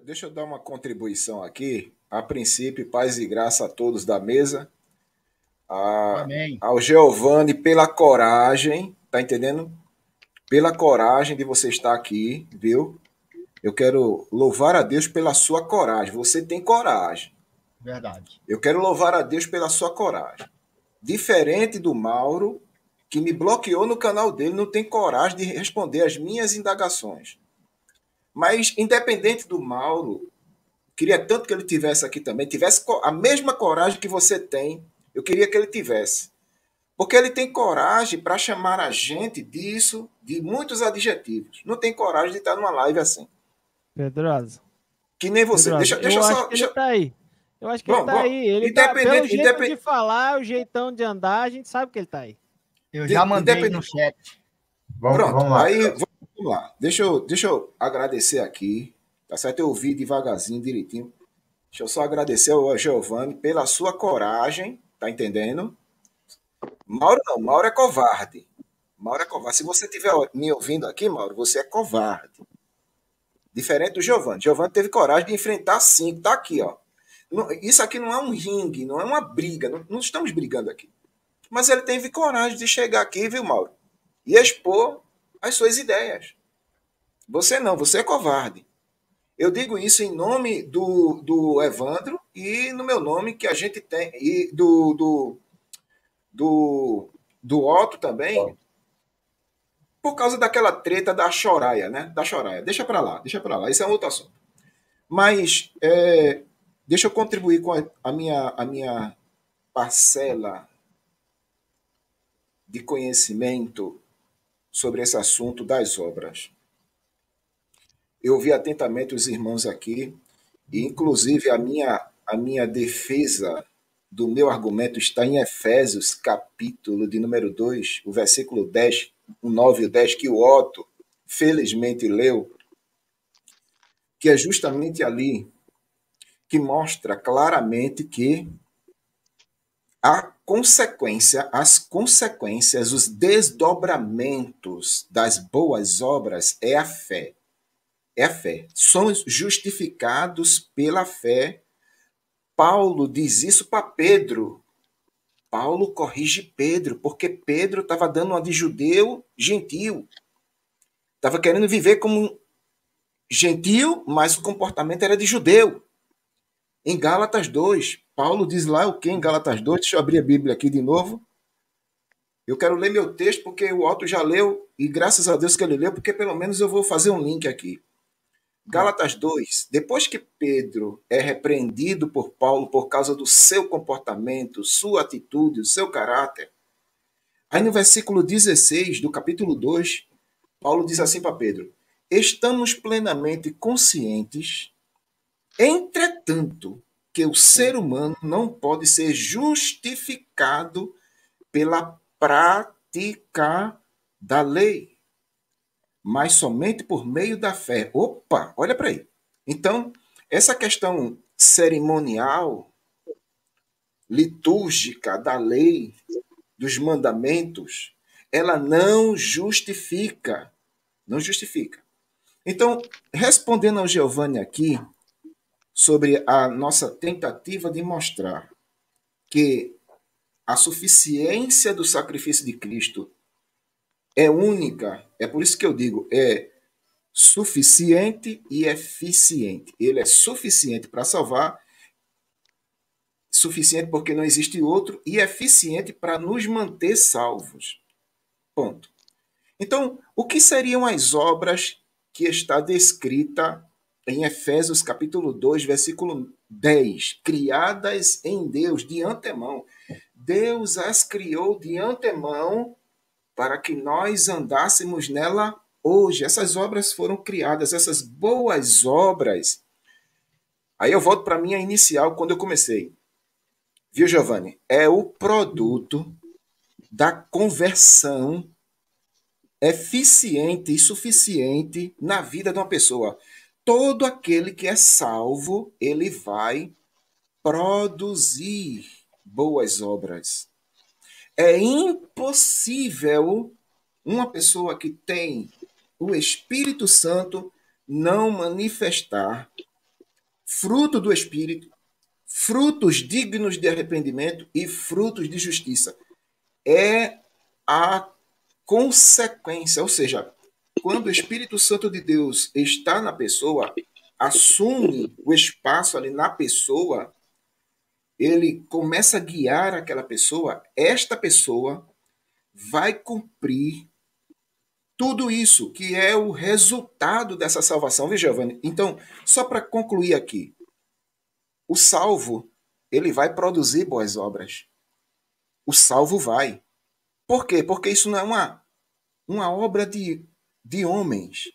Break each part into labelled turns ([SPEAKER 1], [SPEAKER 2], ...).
[SPEAKER 1] Deixa eu dar uma contribuição aqui. A princípio, paz e graça a todos da mesa.
[SPEAKER 2] Amém.
[SPEAKER 1] Ao Giovanni, pela coragem, tá entendendo? Pela coragem de você estar aqui, viu? Eu quero louvar a Deus pela sua coragem. Você tem coragem.
[SPEAKER 2] Verdade.
[SPEAKER 1] Eu quero louvar a Deus pela sua coragem. Diferente do Mauro, que me bloqueou no canal dele, não tem coragem de responder as minhas indagações. Mas, independente do Mauro, queria tanto que ele tivesse aqui também, tivesse a mesma coragem que você tem. Eu queria que ele tivesse. Porque ele tem coragem para chamar a gente disso, de muitos adjetivos. Não tem coragem de estar numa live assim.
[SPEAKER 3] Pedroso.
[SPEAKER 1] Que nem você.
[SPEAKER 3] Pedroso,
[SPEAKER 1] Deixa
[SPEAKER 3] eu acho
[SPEAKER 1] só.
[SPEAKER 3] que ele tá aí. Eu acho que ele
[SPEAKER 1] Bom,
[SPEAKER 3] tá
[SPEAKER 1] bom.
[SPEAKER 3] aí. Ele tá, pelo
[SPEAKER 1] Independente,
[SPEAKER 3] jeito de falar, o jeitão de andar, a gente sabe que ele tá aí.
[SPEAKER 2] Eu já mandei no chat.
[SPEAKER 1] Pronto,
[SPEAKER 4] Vamos lá.
[SPEAKER 1] aí vamos lá. Deixa eu agradecer aqui, tá certo? Eu ouvi devagarzinho, direitinho. Deixa eu só agradecer ao Giovanni pela sua coragem, tá entendendo? Mauro não, Mauro é covarde. Mauro é covarde. Se você estiver me ouvindo aqui, Mauro, você é covarde. Diferente do Giovanni. Giovanni teve coragem de enfrentar cinco. Tá aqui, ó. Isso aqui não é um ringue, não é uma briga. Não estamos brigando aqui. Mas ele teve coragem de chegar aqui, viu, Mauro? E expor as suas ideias. Você não, você é covarde. Eu digo isso em nome do Evandro e no meu nome que a gente tem, e do Otto também, por causa daquela treta da Choraia, né? Da Choraia. Deixa para lá. Isso é um outro assunto. Mas deixa eu contribuir com a minha parcela de conhecimento sobre esse assunto das obras. Eu ouvi atentamente os irmãos aqui, e inclusive a minha defesa do meu argumento está em Efésios, capítulo de número 2, o versículo 10, o 9 e o 10, que o Otto felizmente leu, que é justamente ali que mostra claramente que as consequências, os desdobramentos das boas obras é a fé. É a fé. Somos justificados pela fé. Paulo diz isso para Pedro. Paulo corrige Pedro, porque Pedro estava dando uma de judeu gentil. Estava querendo viver como gentil, mas o comportamento era de judeu. Em Gálatas 2, Paulo diz lá o que em Gálatas 2? Deixa eu abrir a Bíblia aqui de novo. Eu quero ler meu texto porque o Otto já leu, e graças a Deus que ele leu, porque pelo menos eu vou fazer um link aqui. Gálatas 2, depois que Pedro é repreendido por Paulo por causa do seu comportamento, sua atitude, o seu caráter, aí no versículo 16 do capítulo 2, Paulo diz assim para Pedro: estamos plenamente conscientes, entretanto, que o ser humano não pode ser justificado pela prática da lei, mas somente por meio da fé. Opa, olha para aí. Então, essa questão cerimonial, litúrgica da lei, dos mandamentos, ela não justifica. Não justifica. Então, respondendo ao Giovanni aqui, sobre a nossa tentativa de mostrar que a suficiência do sacrifício de Cristo é única, é por isso que eu digo, é suficiente e eficiente. Ele é suficiente para salvar, suficiente porque não existe outro, e eficiente para nos manter salvos. Ponto. Então, o que seriam as obras que está descrita em Efésios capítulo 2, versículo 10? Criadas em Deus de antemão. Deus as criou de antemão para que nós andássemos nela hoje. Essas obras foram criadas, essas boas obras. Aí eu volto para a minha inicial, quando eu comecei. Viu, Giovanni? É o produto da conversão eficiente e suficiente na vida de uma pessoa. Todo aquele que é salvo, ele vai produzir boas obras. É impossível uma pessoa que tem o Espírito Santo não manifestar fruto do Espírito, frutos dignos de arrependimento e frutos de justiça. É a consequência, ou seja, quando o Espírito Santo de Deus está na pessoa, assume o espaço ali na pessoa, ele começa a guiar aquela pessoa, esta pessoa vai cumprir tudo isso, que é o resultado dessa salvação, viu, Giovanni? Então, só para concluir aqui, o salvo, ele vai produzir boas obras. O salvo vai. Por quê? Porque isso não é uma obra de homens.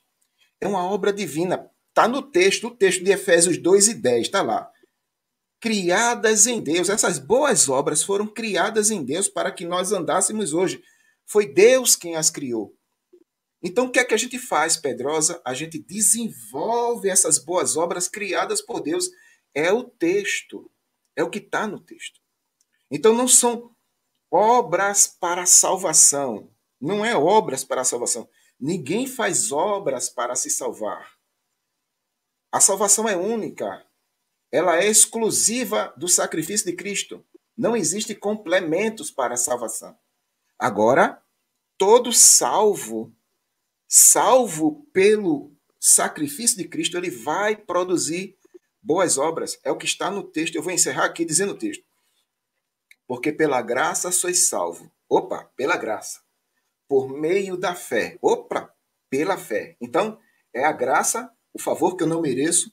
[SPEAKER 1] É uma obra divina. Está no texto, o texto de Efésios 2:10, está lá. Criadas em Deus. Essas boas obras foram criadas em Deus para que nós andássemos hoje. Foi Deus quem as criou. Então, o que é que a gente faz, Pedrosa? A gente desenvolve essas boas obras criadas por Deus. É o texto. É o que está no texto. Então, não são obras para a salvação. Não é obras para a salvação. Ninguém faz obras para se salvar. A salvação é única. Ela é exclusiva do sacrifício de Cristo. Não existe complementos para a salvação. Agora, todo salvo pelo sacrifício de Cristo, ele vai produzir boas obras. É o que está no texto. Eu vou encerrar aqui dizendo o texto. Porque pela graça sois salvo. Opa, pela graça. Por meio da fé. Opa, pela fé. Então, é a graça, o favor que eu não mereço.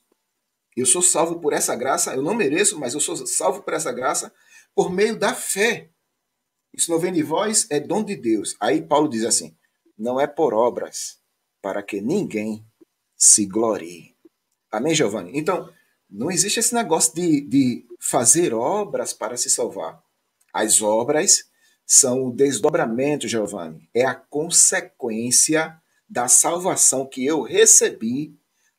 [SPEAKER 1] Eu sou salvo por essa graça. Eu não mereço, mas eu sou salvo por essa graça por meio da fé. Isso não vem de vós, é dom de Deus. Aí Paulo diz assim, não é por obras, para que ninguém se glorie. Amém, Giovanni? Então, não existe esse negócio de fazer obras para se salvar. As obras são o desdobramento, Giovanni. É a consequência da salvação que eu recebi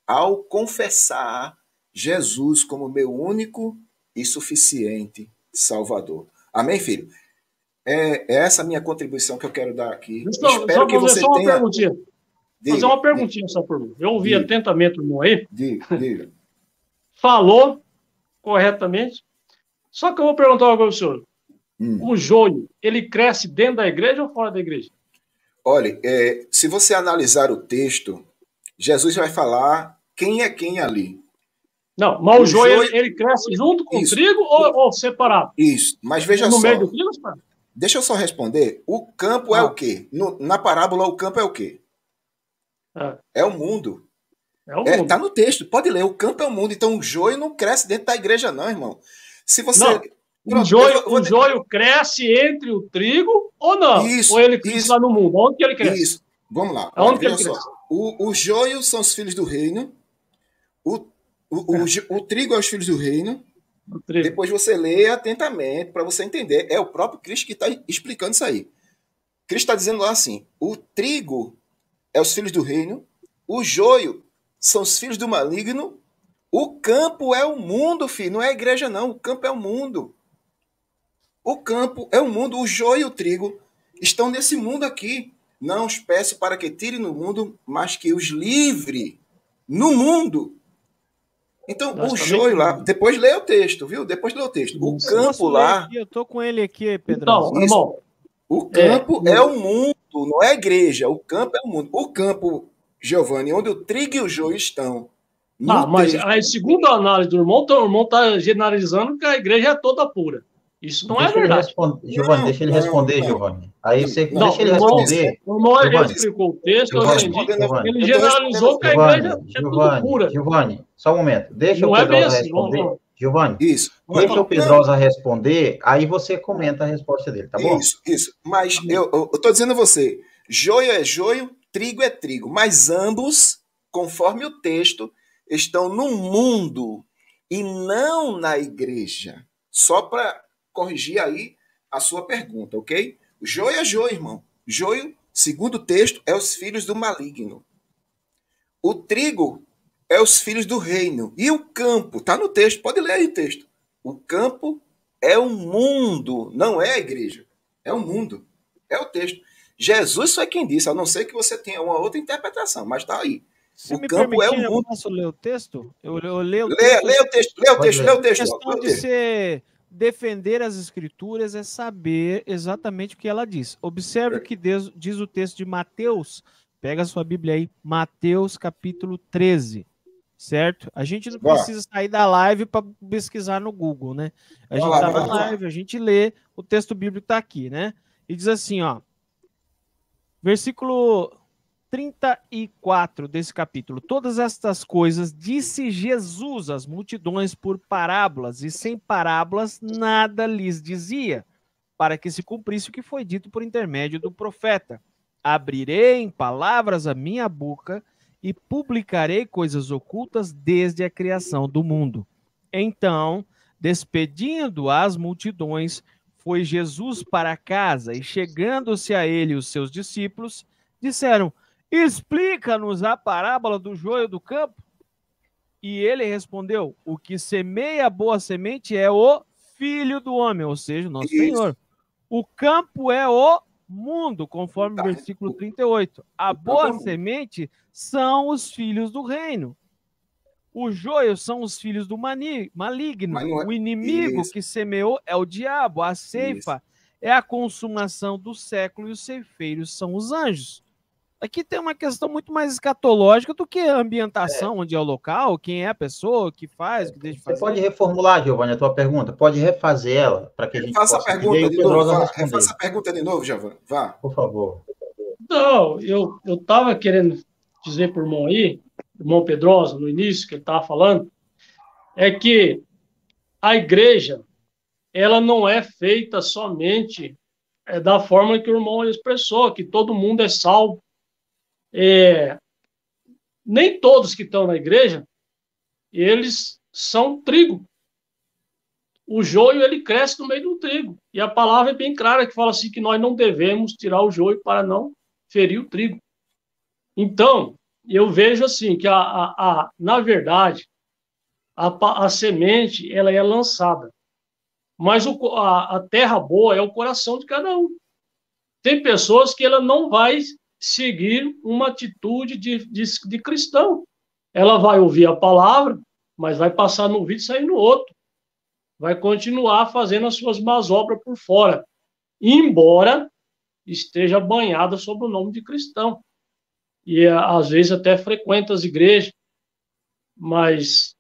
[SPEAKER 1] ao confessar Jesus como meu único e suficiente Salvador. Amém, filho? É essa a minha contribuição que eu quero dar aqui. Espero que você tenha...
[SPEAKER 4] Perguntinha. Fazer uma perguntinha só por mim. Eu ouvi atentamente o irmão aí.
[SPEAKER 1] Diga.
[SPEAKER 4] Falou corretamente. Só que eu vou perguntar uma coisa ao senhor. O joio, ele cresce dentro da igreja ou fora da igreja?
[SPEAKER 1] Olha, se você analisar o texto, Jesus vai falar quem é quem ali.
[SPEAKER 4] Não, mas o joio ele cresce junto com o trigo ou separado?
[SPEAKER 1] Isso, mas veja
[SPEAKER 4] no
[SPEAKER 1] só.
[SPEAKER 4] Meio do trigo,
[SPEAKER 1] deixa eu só responder. O campo é o quê? Na parábola, o campo é o quê? É o mundo.
[SPEAKER 4] É o mundo.
[SPEAKER 1] Está no texto, pode ler. O campo é o mundo. Então o joio não cresce dentro da igreja, não, irmão. Se você...
[SPEAKER 4] Não. Pronto, o joio cresce entre o trigo ou não?
[SPEAKER 1] Isso,
[SPEAKER 4] ou ele cresce lá no mundo? Onde que ele cresce?
[SPEAKER 1] Isso. Vamos lá.
[SPEAKER 4] Onde que ele cresce?
[SPEAKER 1] O joio são os filhos do reino. O trigo é os filhos do reino. Depois você lê atentamente para você entender. É o próprio Cristo que está explicando isso aí. Cristo está dizendo lá assim: o trigo é os filhos do reino, o joio são os filhos do maligno, o campo é o mundo, filho. Não é a igreja, não. O campo é o mundo. O campo é o mundo. O joio e o trigo estão nesse mundo aqui. Não os peço para que tire no mundo, mas que os livre no mundo. Então, o joio lá... Depois lê o texto, viu? Depois lê o texto. O campo lá...
[SPEAKER 3] Eu tô com ele aqui, Pedro.
[SPEAKER 4] Então, irmão,
[SPEAKER 1] o campo é o mundo, não é a igreja. O campo é o mundo. O campo, Giovanni, onde o trigo e o joio estão.
[SPEAKER 4] Mas aí, segundo a análise do irmão, então, o irmão está generalizando que a igreja é toda pura. Isso não é verdade.
[SPEAKER 5] Giovanni, deixa ele responder, Giovanni. Aí você deixa ele responder.
[SPEAKER 4] O irmão já explicou o texto, eu entendi. Ele generalizou que a igreja é toda pura.
[SPEAKER 5] Giovanni, só um momento. Deixa o Pedrosa responder. Giovanni,
[SPEAKER 1] isso.
[SPEAKER 5] Deixa o Pedrosa responder, aí você comenta a resposta dele, tá bom?
[SPEAKER 1] Isso. Mas eu estou dizendo a você, joio é joio, trigo é trigo. Mas ambos, conforme o texto, estão no mundo e não na igreja. Só para corrigir aí a sua pergunta, ok? Joio é joio, irmão. Joio, segundo o texto, é os filhos do maligno. O trigo é os filhos do reino. E o campo, está no texto, pode ler aí o texto. O campo é o mundo, não é a igreja. É o mundo. É o texto. Jesus foi quem disse, a não ser que você tenha uma outra interpretação, mas está aí.
[SPEAKER 3] Se me permitir, eu posso ler o texto? Eu leio o
[SPEAKER 1] texto. Leia o texto.
[SPEAKER 3] A questão de defender as escrituras é saber exatamente o que ela diz. Observe o que diz o texto de Mateus. Pega a sua Bíblia aí, Mateus capítulo 13, certo? A gente não precisa sair da live para pesquisar no Google, né? A gente está na live, a gente lê, o texto bíblico está aqui, né? E diz assim, ó, versículo 34 desse capítulo. Todas estas coisas disse Jesus às multidões por parábolas, e sem parábolas nada lhes dizia, para que se cumprisse o que foi dito por intermédio do profeta. Abrirei em palavras a minha boca e publicarei coisas ocultas desde a criação do mundo. Então, despedindo as multidões, foi Jesus para casa, e chegando-se a ele os seus discípulos, disseram: explica-nos a parábola do joio do campo. E ele respondeu: o que semeia a boa semente é o Filho do Homem, ou seja, o nosso Senhor. O campo é o mundo, conforme o versículo 38. A boa semente são os filhos do reino. O joio são os filhos do maligno. O inimigo que semeou é o diabo. A ceifa é a consumação do século e os ceifeiros são os anjos. Aqui tem uma questão muito mais escatológica do que a ambientação, onde é o local, quem é a pessoa, o que faz, o que deixa de fazer.
[SPEAKER 5] Você pode reformular, Giovanni, a tua pergunta? Pode refazer ela, para que a gente
[SPEAKER 1] possa entender e o Pedrosa responder. Faça a pergunta de novo, Giovanni. Vá.
[SPEAKER 5] Por favor.
[SPEAKER 4] Não, eu estava querendo dizer para o irmão aí, irmão Pedrosa, no início, que ele estava falando, é que a igreja, ela não é feita somente da forma que o irmão expressou, que todo mundo é salvo. Nem todos que estão na igreja, eles são trigo. O joio, ele cresce no meio do trigo. E a palavra é bem clara, que fala assim, que nós não devemos tirar o joio para não ferir o trigo. Então, eu vejo assim, que na verdade, a semente, ela é lançada. Mas a terra boa é o coração de cada um. Tem pessoas que ela não vai seguir uma atitude de cristão. Ela vai ouvir a palavra, mas vai passar num vídeo e sair no outro. Vai continuar fazendo as suas más obras por fora, embora esteja banhada sob o nome de cristão. E às vezes até frequenta as igrejas, mas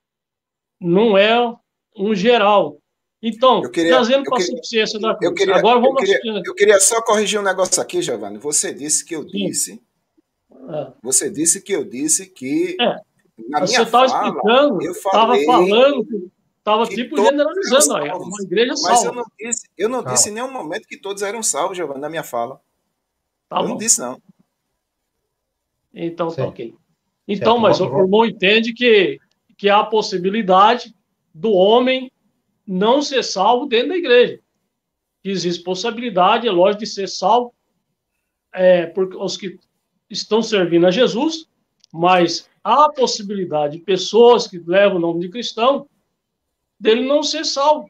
[SPEAKER 4] não é um geral. Então, trazendo para a suficiência da cruz.
[SPEAKER 1] Eu queria só corrigir um negócio aqui, Giovanni. Você disse que eu disse. Você disse que eu disse que. Na minha fala,
[SPEAKER 4] explicando, eu estava tipo generalizando. Aí, uma igreja salva.
[SPEAKER 1] Mas eu não disse em nenhum momento que todos eram salvos, Giovanni, na minha fala. Não disse, não.
[SPEAKER 4] Então, tá ok. Então, mas o irmão entende que há a possibilidade do homem não ser salvo dentro da igreja. Existe possibilidade, é lógico, de ser salvo por os que estão servindo a Jesus, mas há a possibilidade de pessoas que levam o nome de cristão dele não ser salvo.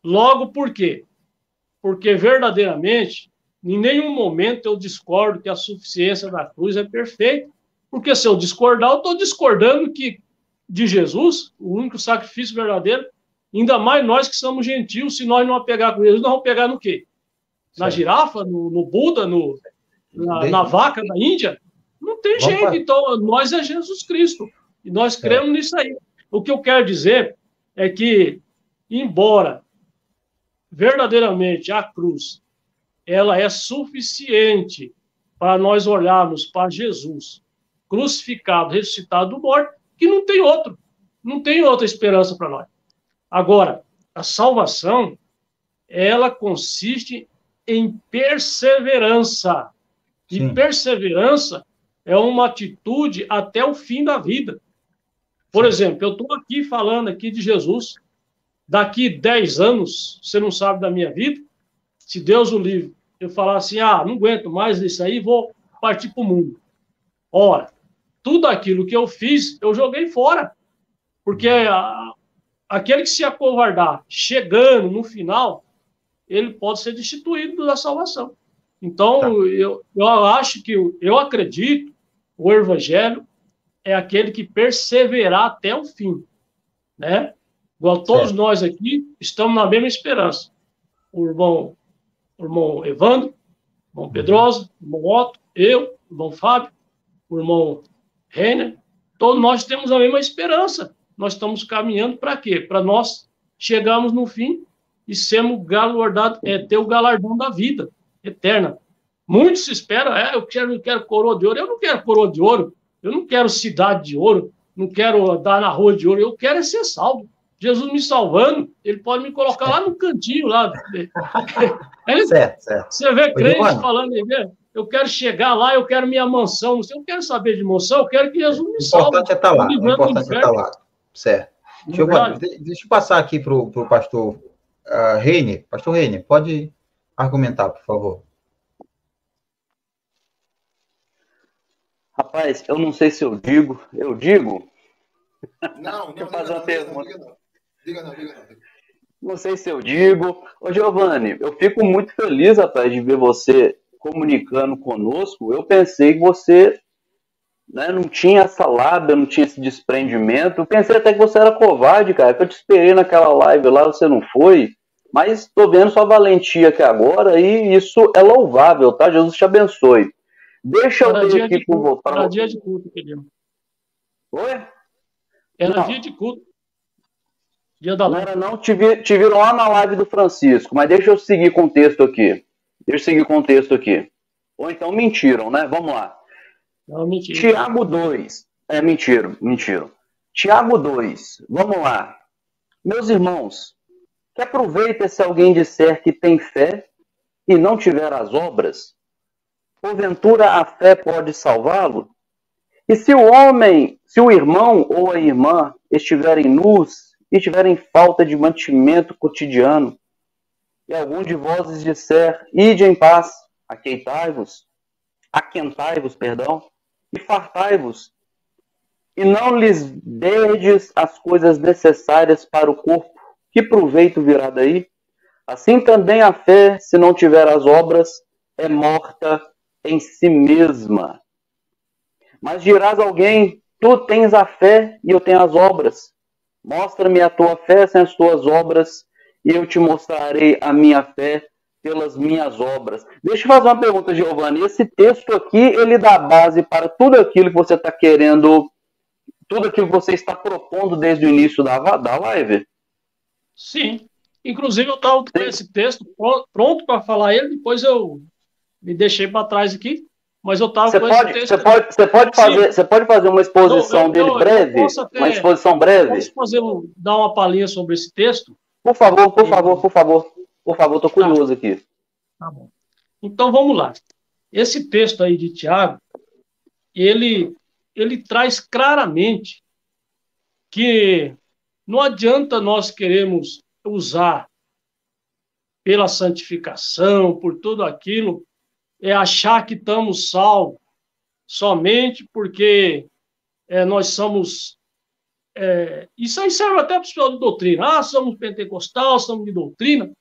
[SPEAKER 4] Logo, por quê? Porque verdadeiramente, em nenhum momento eu discordo que a suficiência da cruz é perfeita, porque se eu discordar, eu estou discordando que de Jesus, o único sacrifício verdadeiro. Ainda mais nós que somos gentios, se nós não apegar com Jesus, nós vamos pegar no quê? Na girafa, no Buda, na vaca da Índia? Não tem jeito. Então, nós é Jesus Cristo. E nós cremos nisso aí. O que eu quero dizer é que, embora verdadeiramente a cruz ela é suficiente para nós olharmos para Jesus crucificado, ressuscitado do morto, que não tem outra esperança para nós. Agora, a salvação, ela consiste em perseverança. E perseverança é uma atitude até o fim da vida. Por exemplo, eu estou aqui falando aqui de Jesus. Daqui 10 anos, você não sabe da minha vida, se Deus o livre, eu falar assim, não aguento mais isso aí, vou partir para o mundo. Ora, tudo aquilo que eu fiz, eu joguei fora. Porque aquele que se acovardar, chegando no final, ele pode ser destituído da salvação. Então, eu acho que, eu acredito, o Evangelho, é aquele que perseverar até o fim, né? Igual todos nós aqui estamos na mesma esperança. O irmão Evandro, o irmão Pedrosa, o irmão Otto, eu, o irmão Fábio, o irmão Renner, todos nós temos a mesma esperança. Nós estamos caminhando para quê? Para nós chegarmos no fim e sermos galardoados, ter o galardão da vida eterna. Muitos se esperam, eu quero coroa de ouro. Eu não quero coroa de ouro, eu não quero cidade de ouro, não quero andar na rua de ouro, eu quero ser salvo. Jesus me salvando, ele pode me colocar lá no cantinho, lá.
[SPEAKER 5] Certo.
[SPEAKER 4] Você vê crente falando, eu quero chegar lá, eu quero minha mansão. Eu não quero saber de mansão, eu quero que Jesus me salve.
[SPEAKER 5] O importante é estar lá. O importante é estar lá. Certo. Deixa eu passar aqui para o pastor Reine. Pastor Reine, pode argumentar, por favor.
[SPEAKER 6] Rapaz, eu não sei se eu digo.
[SPEAKER 1] Não,
[SPEAKER 6] deixa eu fazer uma pergunta.
[SPEAKER 1] Diga não.
[SPEAKER 6] Não sei se eu digo. Ô, Giovanni, eu fico muito feliz, rapaz, de ver você comunicando conosco. Eu pensei que você, né, não tinha essa lábia, não tinha esse desprendimento. Eu pensei até que você era covarde, cara, que eu te esperei naquela live lá, você não foi. Mas tô vendo sua valentia aqui agora e isso é louvável, tá? Jesus te abençoe. Deixa eu ver aqui por você.
[SPEAKER 4] Era dia de culto, querido.
[SPEAKER 6] Oi?
[SPEAKER 4] Era dia de culto. Dia da live.
[SPEAKER 6] Não, te viram lá na live do Francisco, mas deixa eu seguir com o texto aqui. Ou então mentiram, né? Vamos lá.
[SPEAKER 4] Não, mentira.
[SPEAKER 6] Tiago 2. Mentiram. Tiago 2. Vamos lá. Meus irmãos, que aproveita se alguém disser que tem fé e não tiver as obras? Porventura a fé pode salvá-lo? E se o irmão ou a irmã estiverem nus e tiverem falta de mantimento cotidiano, e algum de vós disser, ide em paz, aquentai-vos, e fartai-vos, e não lhes derdes as coisas necessárias para o corpo, que proveito virá daí? Assim também a fé, se não tiver as obras, é morta em si mesma. Mas dirás a alguém, tu tens a fé e eu tenho as obras. Mostra-me a tua fé sem as tuas obras, e eu te mostrarei a minha fé pelas minhas obras. Deixa eu fazer uma pergunta, Giovanni. Esse texto aqui, ele dá base para tudo aquilo que você está querendo, tudo aquilo que você está propondo desde o início da live?
[SPEAKER 4] Sim. Inclusive, eu estava com esse texto pronto para falar ele, depois eu me deixei para trás aqui. Mas eu estava com esse texto.
[SPEAKER 6] Você pode fazer uma exposição dele breve? Uma exposição breve?
[SPEAKER 4] Posso dar uma palhinha sobre esse texto?
[SPEAKER 6] Por favor, estou curioso aqui.
[SPEAKER 4] Tá bom. Então vamos lá. Esse texto aí de Tiago, ele traz claramente que não adianta nós queremos usar pela santificação, por tudo aquilo, achar que estamos salvos somente porque nós somos... isso aí serve até para o pessoal de doutrina. Somos pentecostal, somos de doutrina.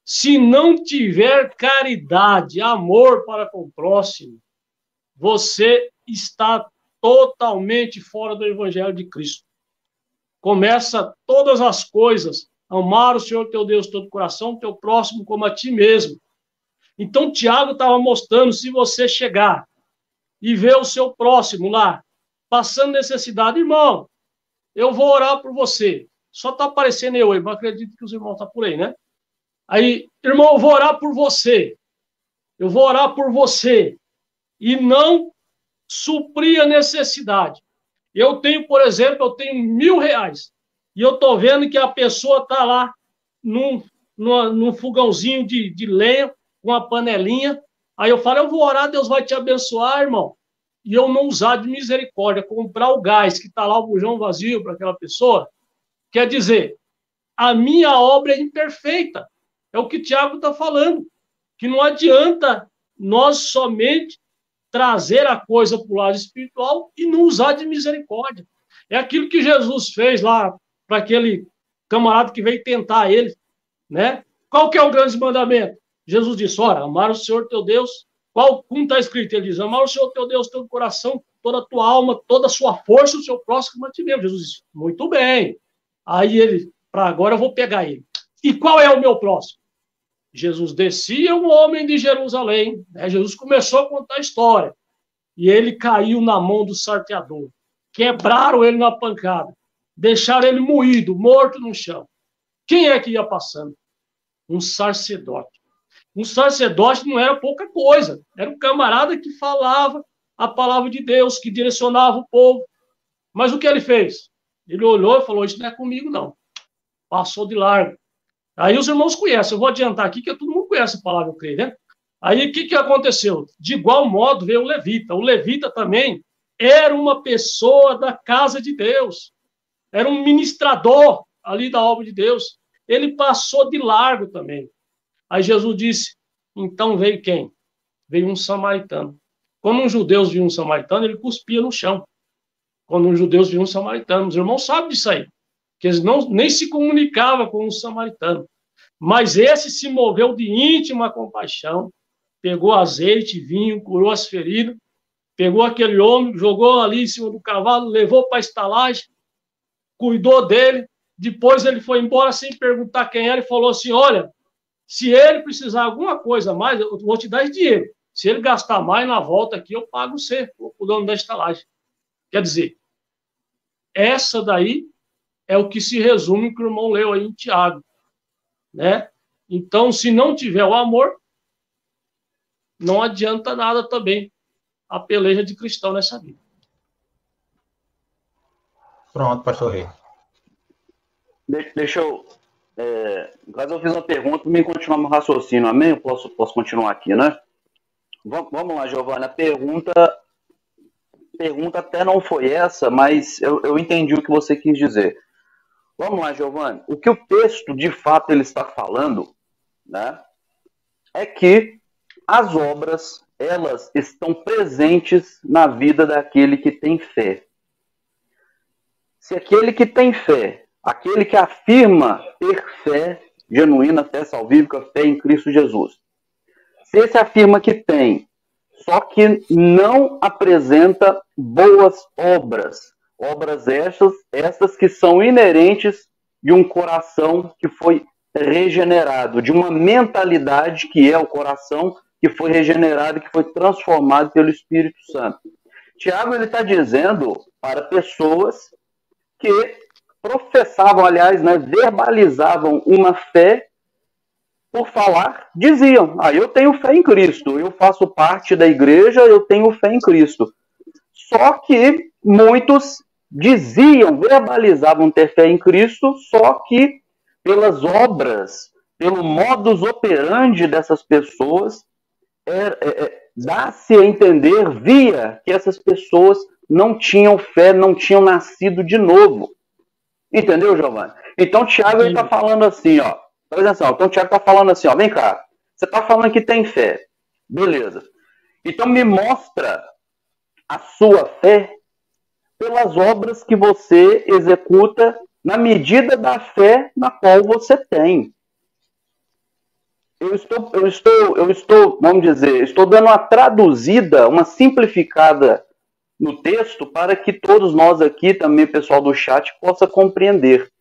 [SPEAKER 4] Se não tiver caridade, amor para com o próximo, você está totalmente fora do Evangelho de Cristo. Começa todas as coisas. Amar o Senhor teu Deus de todo o coração, teu próximo como a ti mesmo. Então, Tiago estava mostrando, se você chegar e ver o seu próximo lá, passando necessidade, irmão, eu vou orar por você. Só está aparecendo eu acredito que os irmãos estão por aí, né? Aí, irmão, eu vou orar por você. Eu vou orar por você. E não suprir a necessidade. Eu tenho, por exemplo, R$1.000. E eu estou vendo que a pessoa está lá num fogãozinho de lenha, com uma panelinha. Aí eu falo, eu vou orar, Deus vai te abençoar, irmão. E eu não usar de misericórdia, comprar o gás que está lá, o bujão vazio para aquela pessoa. Quer dizer, a minha obra é imperfeita. É o que Tiago está falando. Que não adianta nós somente trazer a coisa para o lado espiritual e não usar de misericórdia. É aquilo que Jesus fez lá para aquele camarada que veio tentar ele, né? Qual que é o grande mandamento? Jesus disse, ora, amar o Senhor teu Deus, como está escrito? Ele diz, amar o Senhor teu Deus, teu coração, toda a tua alma, toda a sua força, o seu próximo a ti mesmo. Jesus disse, muito bem. Aí ele, para agora eu vou pegar ele. E qual é o meu próximo? Jesus descia um homem de Jerusalém. Né? Jesus começou a contar a história. E ele caiu na mão do salteador. Quebraram ele na pancada. Deixaram ele moído, morto no chão. Quem é que ia passando? Um sacerdote. Um sacerdote não era pouca coisa. Era um camarada que falava a palavra de Deus, que direcionava o povo. Mas o que ele fez? Ele olhou e falou, isso não é comigo, não. Passou de largo. Aí os irmãos conhecem. Eu vou adiantar aqui, que todo mundo conhece a palavra, eu creio, né? Aí o que aconteceu? De igual modo veio o levita. O levita também era uma pessoa da casa de Deus. Era um ministrador ali da obra de Deus. Ele passou de largo também. Aí Jesus disse, então veio quem? Veio um samaritano. Quando um judeu via um samaritano, ele cuspia no chão. Quando os judeus viam um samaritano. Os irmãos sabem disso aí. Que eles nem se comunicavam com um samaritano. Mas esse se moveu de íntima compaixão, pegou azeite, vinho, curou as feridas, pegou aquele homem, jogou ali em cima do cavalo, levou para a estalagem, cuidou dele, depois ele foi embora sem perguntar quem era e falou assim, olha, se ele precisar de alguma coisa a mais, eu vou te dar esse dinheiro. Se ele gastar mais na volta aqui, eu pago você, o dono da estalagem. Quer dizer, essa daí é o que se resume que o irmão leu aí em Tiago. Né? Então, se não tiver o amor, não adianta nada também a peleja de cristão nessa vida.
[SPEAKER 5] Pronto, pastor Rei.
[SPEAKER 6] Deixa eu... caso eu fiz uma pergunta, para mim continuar meu raciocínio, amém? Eu posso continuar aqui, né? Vamos lá, Giovana. A pergunta até não foi essa, mas eu entendi o que você quis dizer. Vamos lá, Giovana. O que o texto, de fato, ele está falando, né, é que as obras, elas estão presentes na vida daquele que tem fé. Se aquele que tem fé, aquele que afirma ter fé genuína, fé salvífica, fé em Cristo Jesus, se esse afirma que tem, só que não apresenta boas obras, obras estas que são inerentes de um coração que foi regenerado, de uma mentalidade que é o coração que foi regenerado, que foi transformado pelo Espírito Santo. Tiago está dizendo para pessoas que professavam, aliás, né, verbalizavam uma fé por falar, diziam, eu tenho fé em Cristo, eu faço parte da igreja, eu tenho fé em Cristo. Só que muitos diziam, verbalizavam ter fé em Cristo, só que pelas obras, pelo modus operandi dessas pessoas, dá-se a entender, via que essas pessoas não tinham fé, não tinham nascido de novo. Entendeu, Giovanni? Então, Tiago está falando assim, ó. Presta atenção. Então, Tiago está falando assim, ó. Vem cá. Você está falando que tem fé. Beleza. Então, me mostra a sua fé pelas obras que você executa na medida da fé na qual você tem. Eu estou, vamos dizer, estou dando uma traduzida, uma simplificada no texto para que todos nós aqui, também pessoal do chat, possa compreender.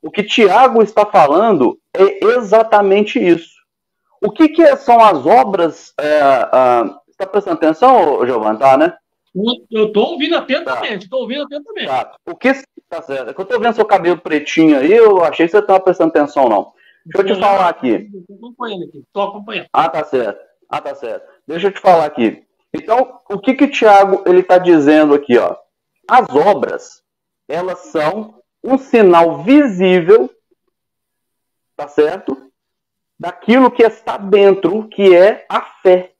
[SPEAKER 6] O que Tiago está falando é exatamente isso. O que são as obras? Está prestando atenção, Giovanni? Tá, né?
[SPEAKER 4] Eu estou ouvindo atentamente,
[SPEAKER 6] Tá. O que tá certo? É que eu estou vendo seu cabelo pretinho aí, eu achei que você estava prestando atenção, não. Deixa eu te falar aqui.
[SPEAKER 4] Estou acompanhando.
[SPEAKER 6] Tá certo. Deixa eu te falar aqui. Então, o que Tiago está dizendo aqui, ó? As obras, elas são um sinal visível, tá certo? Daquilo que está dentro, que é a fé.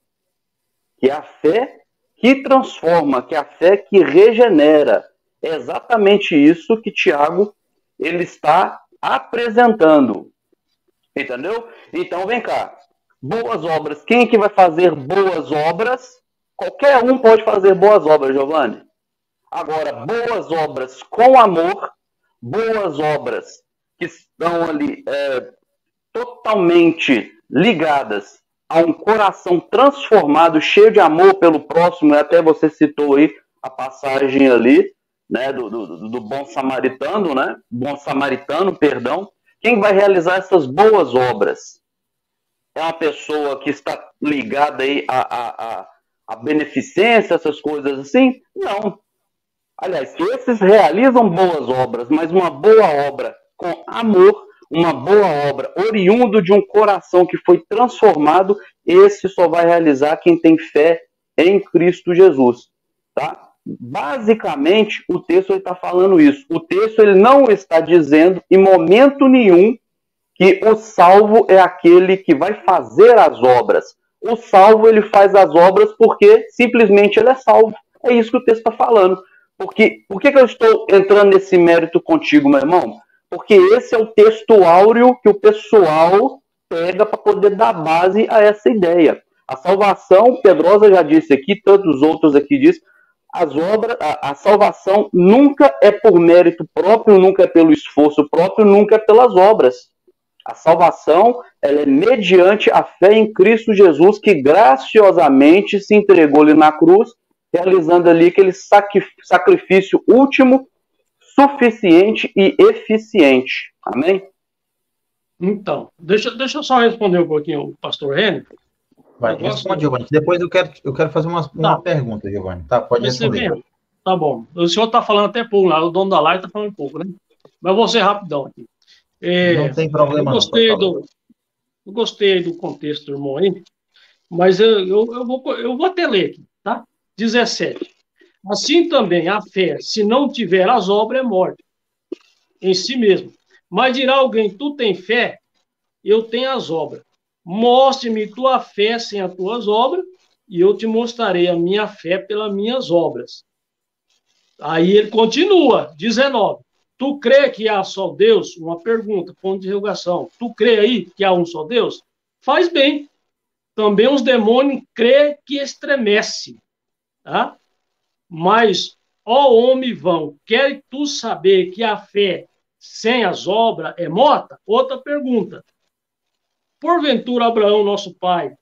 [SPEAKER 6] Que é a fé que transforma, que é a fé que regenera. É exatamente isso que Tiago ele está apresentando. Entendeu? Então, vem cá. Boas obras. Quem é que vai fazer boas obras? Qualquer um pode fazer boas obras, Giovanni. Agora, boas obras com amor, boas obras que estão ali totalmente ligadas a um coração transformado, cheio de amor pelo próximo, e até você citou aí a passagem ali, né, do bom samaritano, né? Bom samaritano, perdão. Quem vai realizar essas boas obras? É uma pessoa que está ligada aí a beneficência, essas coisas assim? Não. Aliás, esses realizam boas obras, mas uma boa obra com amor, uma boa obra oriundo de um coração que foi transformado, esse só vai realizar quem tem fé em Cristo Jesus, tá? Basicamente, o texto está falando isso. O texto ele não está dizendo em momento nenhum que o salvo é aquele que vai fazer as obras. O salvo ele faz as obras porque simplesmente ele é salvo. É isso que o texto está falando. Por que eu estou entrando nesse mérito contigo, meu irmão? Porque esse é o texto áureo que o pessoal pega para poder dar base a essa ideia. A salvação, Pedrosa já disse aqui, tantos outros aqui dizem, a salvação nunca é por mérito próprio, nunca é pelo esforço próprio, nunca é pelas obras. A salvação ela é mediante a fé em Cristo Jesus, que graciosamente se entregou-lhe na cruz, realizando ali aquele sacrifício último, suficiente e eficiente. Amém?
[SPEAKER 4] Então, deixa eu só responder um pouquinho o pastor René.
[SPEAKER 5] Vai, responde, Giovanni. Depois eu quero fazer uma pergunta, Giovanni. Tá, pode responder.
[SPEAKER 4] Tá bom. O senhor está falando até pouco lá, o dono da live está falando pouco, né? Mas vou ser rapidão aqui.
[SPEAKER 5] Não tem problema,
[SPEAKER 4] eu gostei do contexto do irmão aí, mas eu vou até ler aqui, tá? 17. Assim também a fé, se não tiver as obras, é morte em si mesmo. Mas dirá alguém, tu tem fé, eu tenho as obras. Mostre-me tua fé sem as tuas obras, e eu te mostrarei a minha fé pelas minhas obras. Aí ele continua, 19. Tu crê que há só Deus? Uma pergunta, ponto de interrogação. Tu crê aí que há um só Deus? Faz bem. Também os demônios crê que estremece. Tá? Mas, ó homem vão, quer tu saber que a fé sem as obras é morta? Outra pergunta. Porventura, Abraão, nosso pai,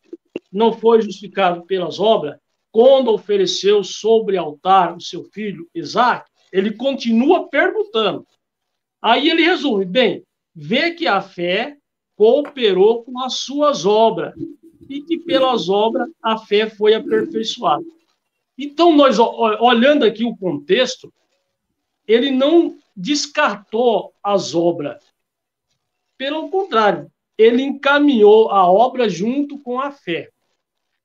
[SPEAKER 4] não foi justificado pelas obras quando ofereceu sobre altar o seu filho Isaque? Ele continua perguntando. Aí ele resume, bem, vê que a fé cooperou com as suas obras e que pelas obras a fé foi aperfeiçoada. Então, nós olhando aqui o contexto, ele não descartou as obras. Pelo contrário, ele encaminhou a obra junto com a fé.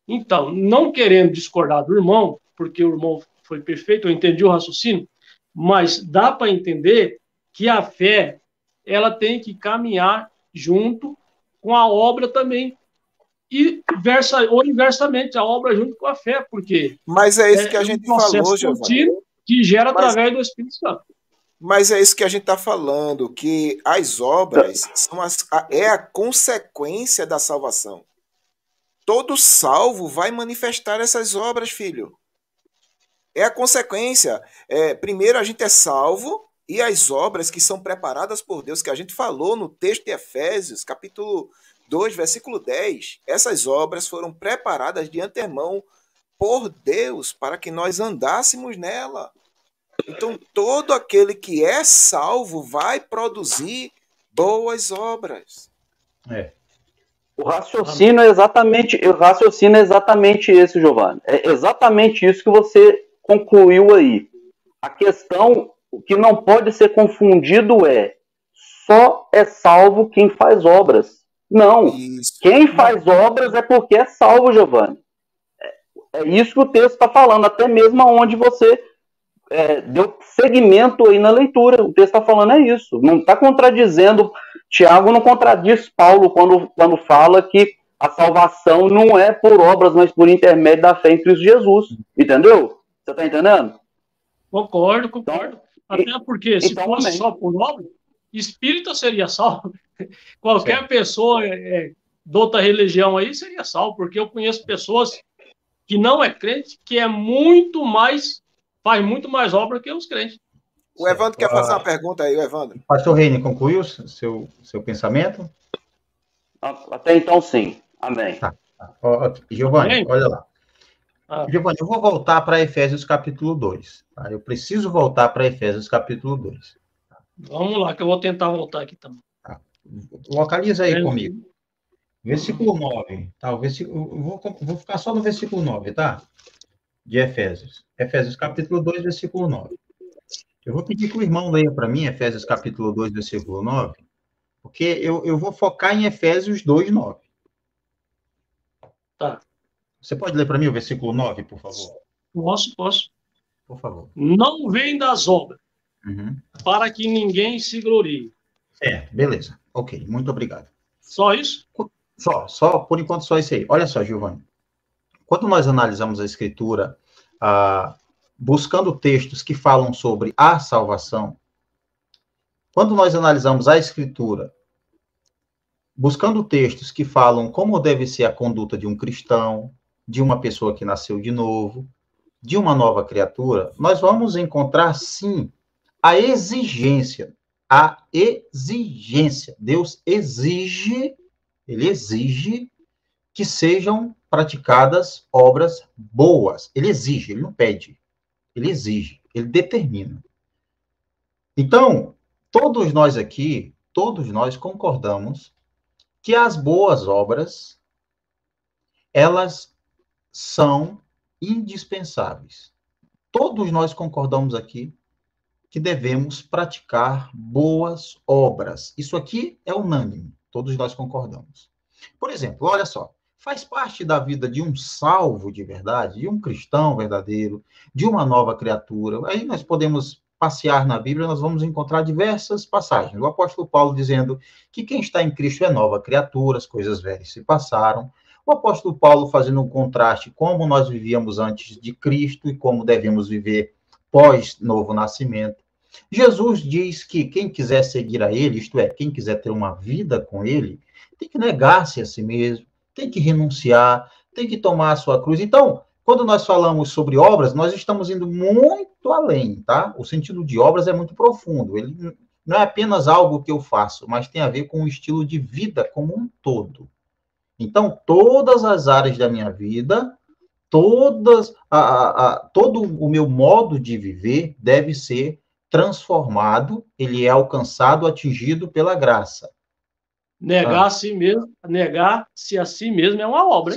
[SPEAKER 4] Então, não querendo discordar do irmão, porque o irmão foi perfeito, eu entendi o raciocínio, mas dá para entender que a fé ela tem que caminhar junto com a obra também. Ou inversamente, a obra junto com a fé, porque...
[SPEAKER 1] Mas é isso que a gente falou, Giovanni.
[SPEAKER 4] Que gera através do Espírito Santo.
[SPEAKER 1] Mas é isso que a gente está falando, que as obras são a consequência da salvação. Todo salvo vai manifestar essas obras, filho. É a consequência. Primeiro a gente é salvo, e as obras que são preparadas por Deus, que a gente falou no texto de Efésios, capítulo 2, versículo 10, essas obras foram preparadas de antemão por Deus, para que nós andássemos nela. Então, todo aquele que é salvo vai produzir boas obras.
[SPEAKER 6] O raciocínio é exatamente esse, Giovanni. É exatamente isso que você concluiu aí. A questão que não pode ser confundido só é salvo quem faz obras. Não. Isso. Quem faz obras é porque é salvo, Giovanni. É isso que o texto está falando, até mesmo onde você deu segmento aí na leitura. O texto está falando isso. Não está contradizendo. Tiago não contradiz Paulo quando fala que a salvação não é por obras, mas por intermédio da fé em Cristo Jesus. Entendeu? Você está entendendo?
[SPEAKER 4] Concordo. Então, até porque se fosse só por obra, espírita seria salvo. Qualquer pessoa de outra religião aí seria salvo, porque eu conheço pessoas que não é crente, que faz muito mais obra que os crentes.
[SPEAKER 1] O Evandro quer fazer uma pergunta aí, o Evandro.
[SPEAKER 5] Pastor Reine, concluiu seu pensamento?
[SPEAKER 6] Até então, sim. Amém.
[SPEAKER 5] Tá. Giovanni, olha lá. Giovanni, eu vou voltar para Efésios capítulo 2. Tá? Eu preciso voltar para Efésios capítulo 2.
[SPEAKER 4] Vamos lá, que eu vou tentar voltar aqui também.
[SPEAKER 5] Tá. Localiza aí comigo. Versículo 9. Tá? Eu vou ficar só no versículo 9, tá? De Efésios. Efésios capítulo 2, versículo 9. Eu vou pedir que o irmão leia para mim Efésios capítulo 2, versículo 9, porque eu vou focar em Efésios 2, 9.
[SPEAKER 4] Tá.
[SPEAKER 5] Você pode ler para mim o versículo 9, por favor?
[SPEAKER 4] Posso.
[SPEAKER 5] Por favor.
[SPEAKER 4] Não vem das obras, para que ninguém se glorie.
[SPEAKER 5] Beleza. Ok, muito obrigado.
[SPEAKER 4] Só isso?
[SPEAKER 5] Só, por enquanto, só isso aí. Olha só, Giovanni. Quando nós analisamos a Escritura, buscando textos que falam sobre a salvação, quando nós analisamos a Escritura, buscando textos que falam como deve ser a conduta de um cristão, de uma pessoa que nasceu de novo, de uma nova criatura, nós vamos encontrar, sim, a exigência. A exigência. Deus exige, ele exige que sejam praticadas obras boas. Ele exige, ele não pede. Ele exige, ele determina. Então, todos nós aqui, todos nós concordamos que as boas obras, elas são indispensáveis. Todos nós concordamos aqui que devemos praticar boas obras. Isso aqui é unânime, todos nós concordamos. Por exemplo, olha só, faz parte da vida de um salvo de verdade, de um cristão verdadeiro, de uma nova criatura. Aí nós podemos passear na Bíblia, nós vamos encontrar diversas passagens. O apóstolo Paulo dizendo que quem está em Cristo é nova criatura, as coisas velhas se passaram. O apóstolo Paulo fazendo um contraste como nós vivíamos antes de Cristo e como devemos viver pós novo nascimento. Jesus diz que quem quiser seguir a ele, isto é, quem quiser ter uma vida com ele, tem que negar-se a si mesmo, tem que renunciar, tem que tomar a sua cruz. Então, quando nós falamos sobre obras, nós estamos indo muito além, tá? O sentido de obras é muito profundo. Ele não é apenas algo que eu faço, mas tem a ver com o estilo de vida como um todo. Então, todas as áreas da minha vida, todo o meu modo de viver deve ser transformado, ele é alcançado, atingido pela graça.
[SPEAKER 4] Negar-se a si mesmo é uma obra.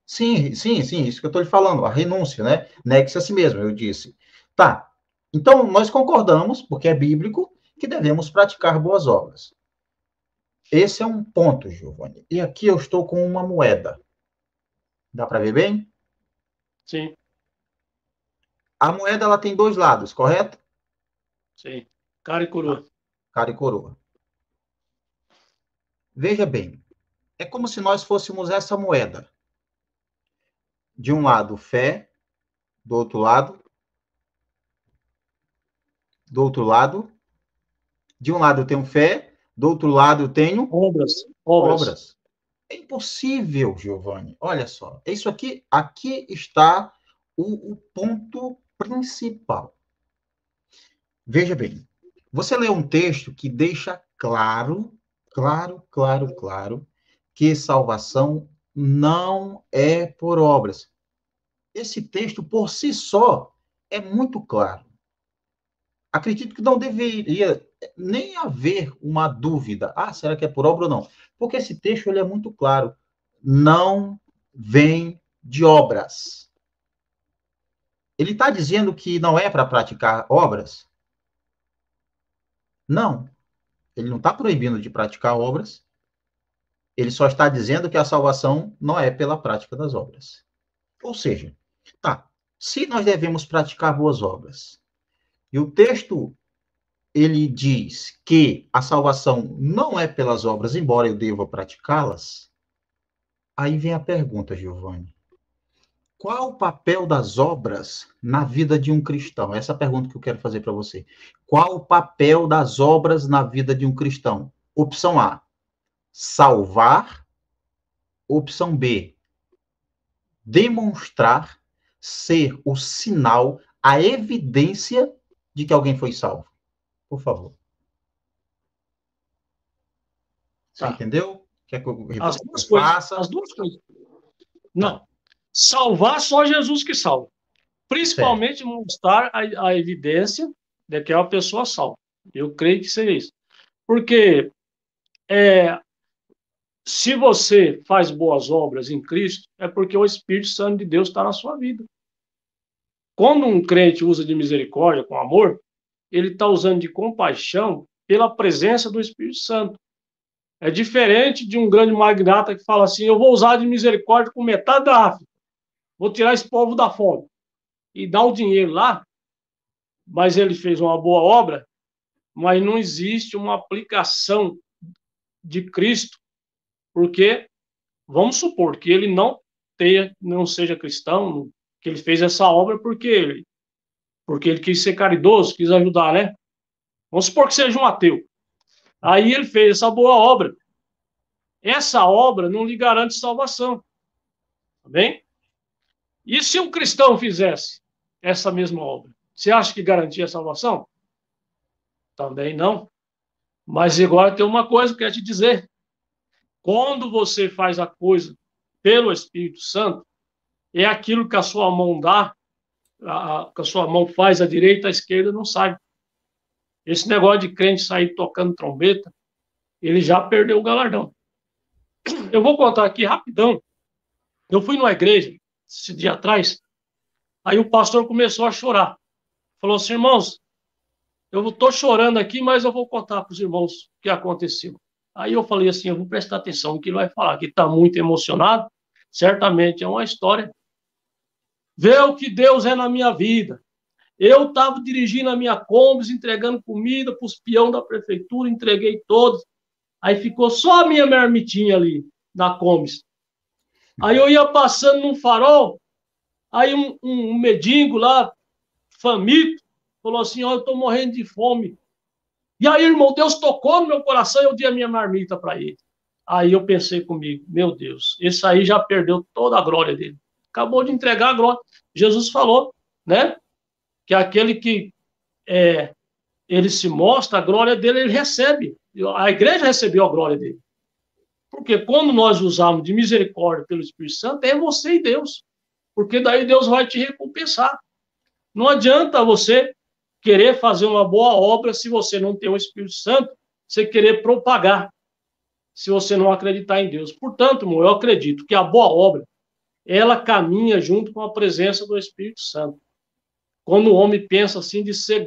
[SPEAKER 5] Sim, isso que eu estou lhe falando, a renúncia, né? Negue-se a si mesmo, eu disse. Tá, então nós concordamos, porque é bíblico, que devemos praticar boas obras. Esse é um ponto, Giovanni. E aqui eu estou com uma moeda. Dá para ver bem?
[SPEAKER 4] Sim.
[SPEAKER 5] A moeda, ela tem dois lados, correto?
[SPEAKER 4] Sim. Cara e coroa.
[SPEAKER 5] Cara e coroa. Veja bem, é como se nós fôssemos essa moeda. De um lado, fé, do outro lado, de um lado eu tenho fé, do outro lado eu tenho obras. É impossível, Giovanni. Olha só, isso aqui está o ponto principal. Veja bem, você lê um texto que deixa claro, que salvação não é por obras. Esse texto, por si só, é muito claro. Acredito que não deveria nem haver uma dúvida. Será que é por obra ou não? Porque esse texto ele é muito claro. Não vem de obras. Ele está dizendo que não é para praticar obras? Não. Ele não está proibindo de praticar obras. Ele só está dizendo que a salvação não é pela prática das obras. Ou seja, se nós devemos praticar boas obras, e o texto, ele diz que a salvação não é pelas obras, embora eu deva praticá-las, aí vem a pergunta, Giovanni. Qual o papel das obras na vida de um cristão? Essa é a pergunta que eu quero fazer para você. Qual o papel das obras na vida de um cristão? Opção A, salvar. Opção B, demonstrar, ser o sinal, a evidência de que alguém foi salvo. Por favor. Você entendeu? Quer que eu
[SPEAKER 4] As duas coisas. Não. salvar só Jesus que salva. Principalmente mostrar a evidência de que é uma pessoa salva. Eu creio que seja isso. Porque se você faz boas obras em Cristo, é porque o Espírito Santo de Deus está na sua vida. Quando um crente usa de misericórdia, com amor, ele está usando de compaixão pela presença do Espírito Santo. É diferente de um grande magnata que fala assim, eu vou usar de misericórdia com metade da África, vou tirar esse povo da fome, e dar o dinheiro lá, mas ele fez uma boa obra, mas não existe uma aplicação de Cristo, porque, vamos supor, que ele não seja cristão, que ele fez essa obra porque ele quis ser caridoso, quis ajudar, né? Vamos supor que seja um ateu. Aí ele fez essa boa obra. Essa obra não lhe garante salvação. Tá bem? E se um cristão fizesse essa mesma obra? Você acha que garantia a salvação? Também não. Mas agora tem uma coisa que eu quero te dizer. Quando você faz a coisa pelo Espírito Santo, é aquilo que a sua mão dá, que a sua mão faz à direita, à esquerda não sai. Esse negócio de crente sair tocando trombeta, ele já perdeu o galardão. Eu vou contar aqui rapidão. Eu fui numa igreja, esse dia atrás, aí o pastor começou a chorar. Falou assim, irmãos, eu estou chorando aqui, mas eu vou contar para os irmãos o que aconteceu. Aí eu falei assim, eu vou prestar atenção no que ele vai falar, que está muito emocionado, certamente é uma história. Vê o que Deus é na minha vida. Eu estava dirigindo a minha Kombi, entregando comida para os peões da prefeitura, entreguei todos. Aí ficou só a minha marmitinha ali na Kombi. Aí eu ia passando num farol, aí um mendigo lá, faminto, falou assim, ó, eu estou morrendo de fome. E aí, irmão, Deus tocou no meu coração e eu dei a minha marmita para ele. Aí eu pensei comigo, meu Deus, esse aí já perdeu toda a glória dele. Acabou de entregar a glória. Jesus falou, né? Que aquele que ele se mostra, a glória dele ele recebe. A igreja recebeu a glória dele. Porque quando nós usamos de misericórdia pelo Espírito Santo, é você e Deus. Porque daí Deus vai te recompensar. Não adianta você querer fazer uma boa obra se você não tem o Espírito Santo, você querer propagar, se você não acreditar em Deus. Portanto, irmão, eu acredito que a boa obra, ela caminha junto com a presença do Espírito Santo. Quando o homem pensa assim de ser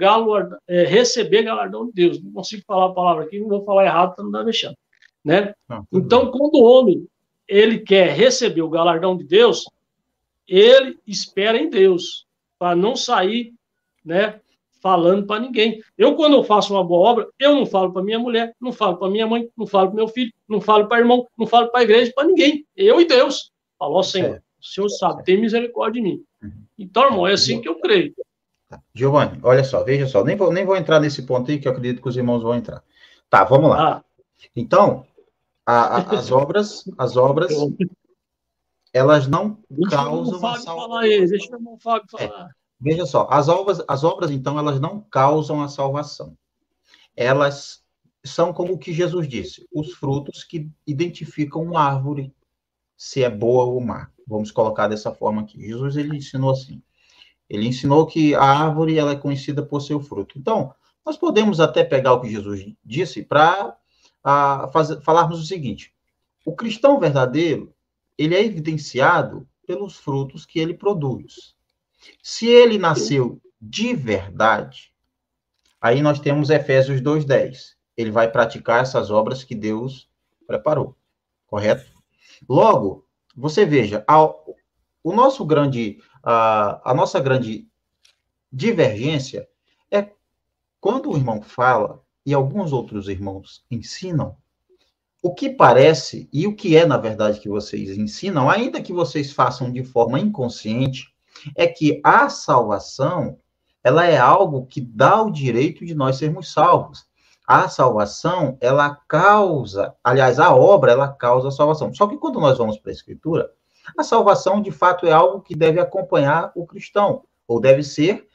[SPEAKER 4] receber galardão de Deus. Não consigo falar a palavra aqui, não vou falar errado para não dar vexame, né? Então, quando o homem ele quer receber o galardão de Deus, ele espera em Deus, para não sair, né, falando para ninguém. Quando eu faço uma boa obra, eu não falo para minha mulher, não falo para minha mãe, não falo para meu filho, não falo para irmão, não falo para a igreja, para ninguém. Eu e Deus. Falou, Senhor, o Senhor sabe, tem misericórdia de mim. Então, irmão, é assim que eu creio.
[SPEAKER 5] Giovanni, olha só, veja só, nem vou entrar nesse ponto aí, que eu acredito que os irmãos vão entrar. Tá, vamos lá. Então, as obras, elas não causam a salvação.
[SPEAKER 4] Deixa o irmão Fábio falar.
[SPEAKER 5] Veja só, as obras, então, elas não causam a salvação. Elas são como o que Jesus disse, os frutos que identificam uma árvore, se é boa ou má. Vamos colocar dessa forma aqui. Jesus, ele ensinou assim. Ele ensinou que a árvore ela é conhecida por seu fruto. Então, nós podemos até pegar o que Jesus disse para falarmos o seguinte. O cristão verdadeiro, ele é evidenciado pelos frutos que ele produz. Se ele nasceu de verdade, aí nós temos Efésios 2:10. Ele vai praticar essas obras que Deus preparou. Correto? Logo, você veja, a nossa grande divergência é quando o irmão fala e alguns outros irmãos ensinam, o que parece e o que é, na verdade, que vocês ensinam, ainda que vocês façam de forma inconsciente, é que a salvação, ela é algo que dá o direito de nós sermos salvos. A salvação, ela causa, aliás, a obra, ela causa a salvação. Só que quando nós vamos para a Escritura, a salvação, de fato, é algo que deve acompanhar o cristão, ou deve ser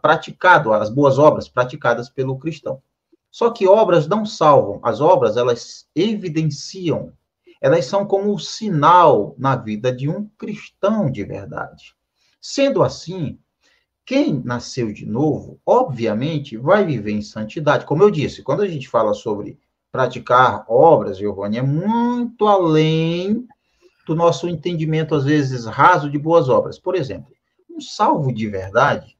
[SPEAKER 5] praticado, as boas obras praticadas pelo cristão. Só que obras não salvam. As obras, elas evidenciam, elas são como um sinal na vida de um cristão de verdade. Sendo assim, quem nasceu de novo, obviamente, vai viver em santidade. Como eu disse, quando a gente fala sobre praticar obras, Giovanni, é muito além do nosso entendimento, às vezes, raso de boas obras. Por exemplo, um salvo de verdade,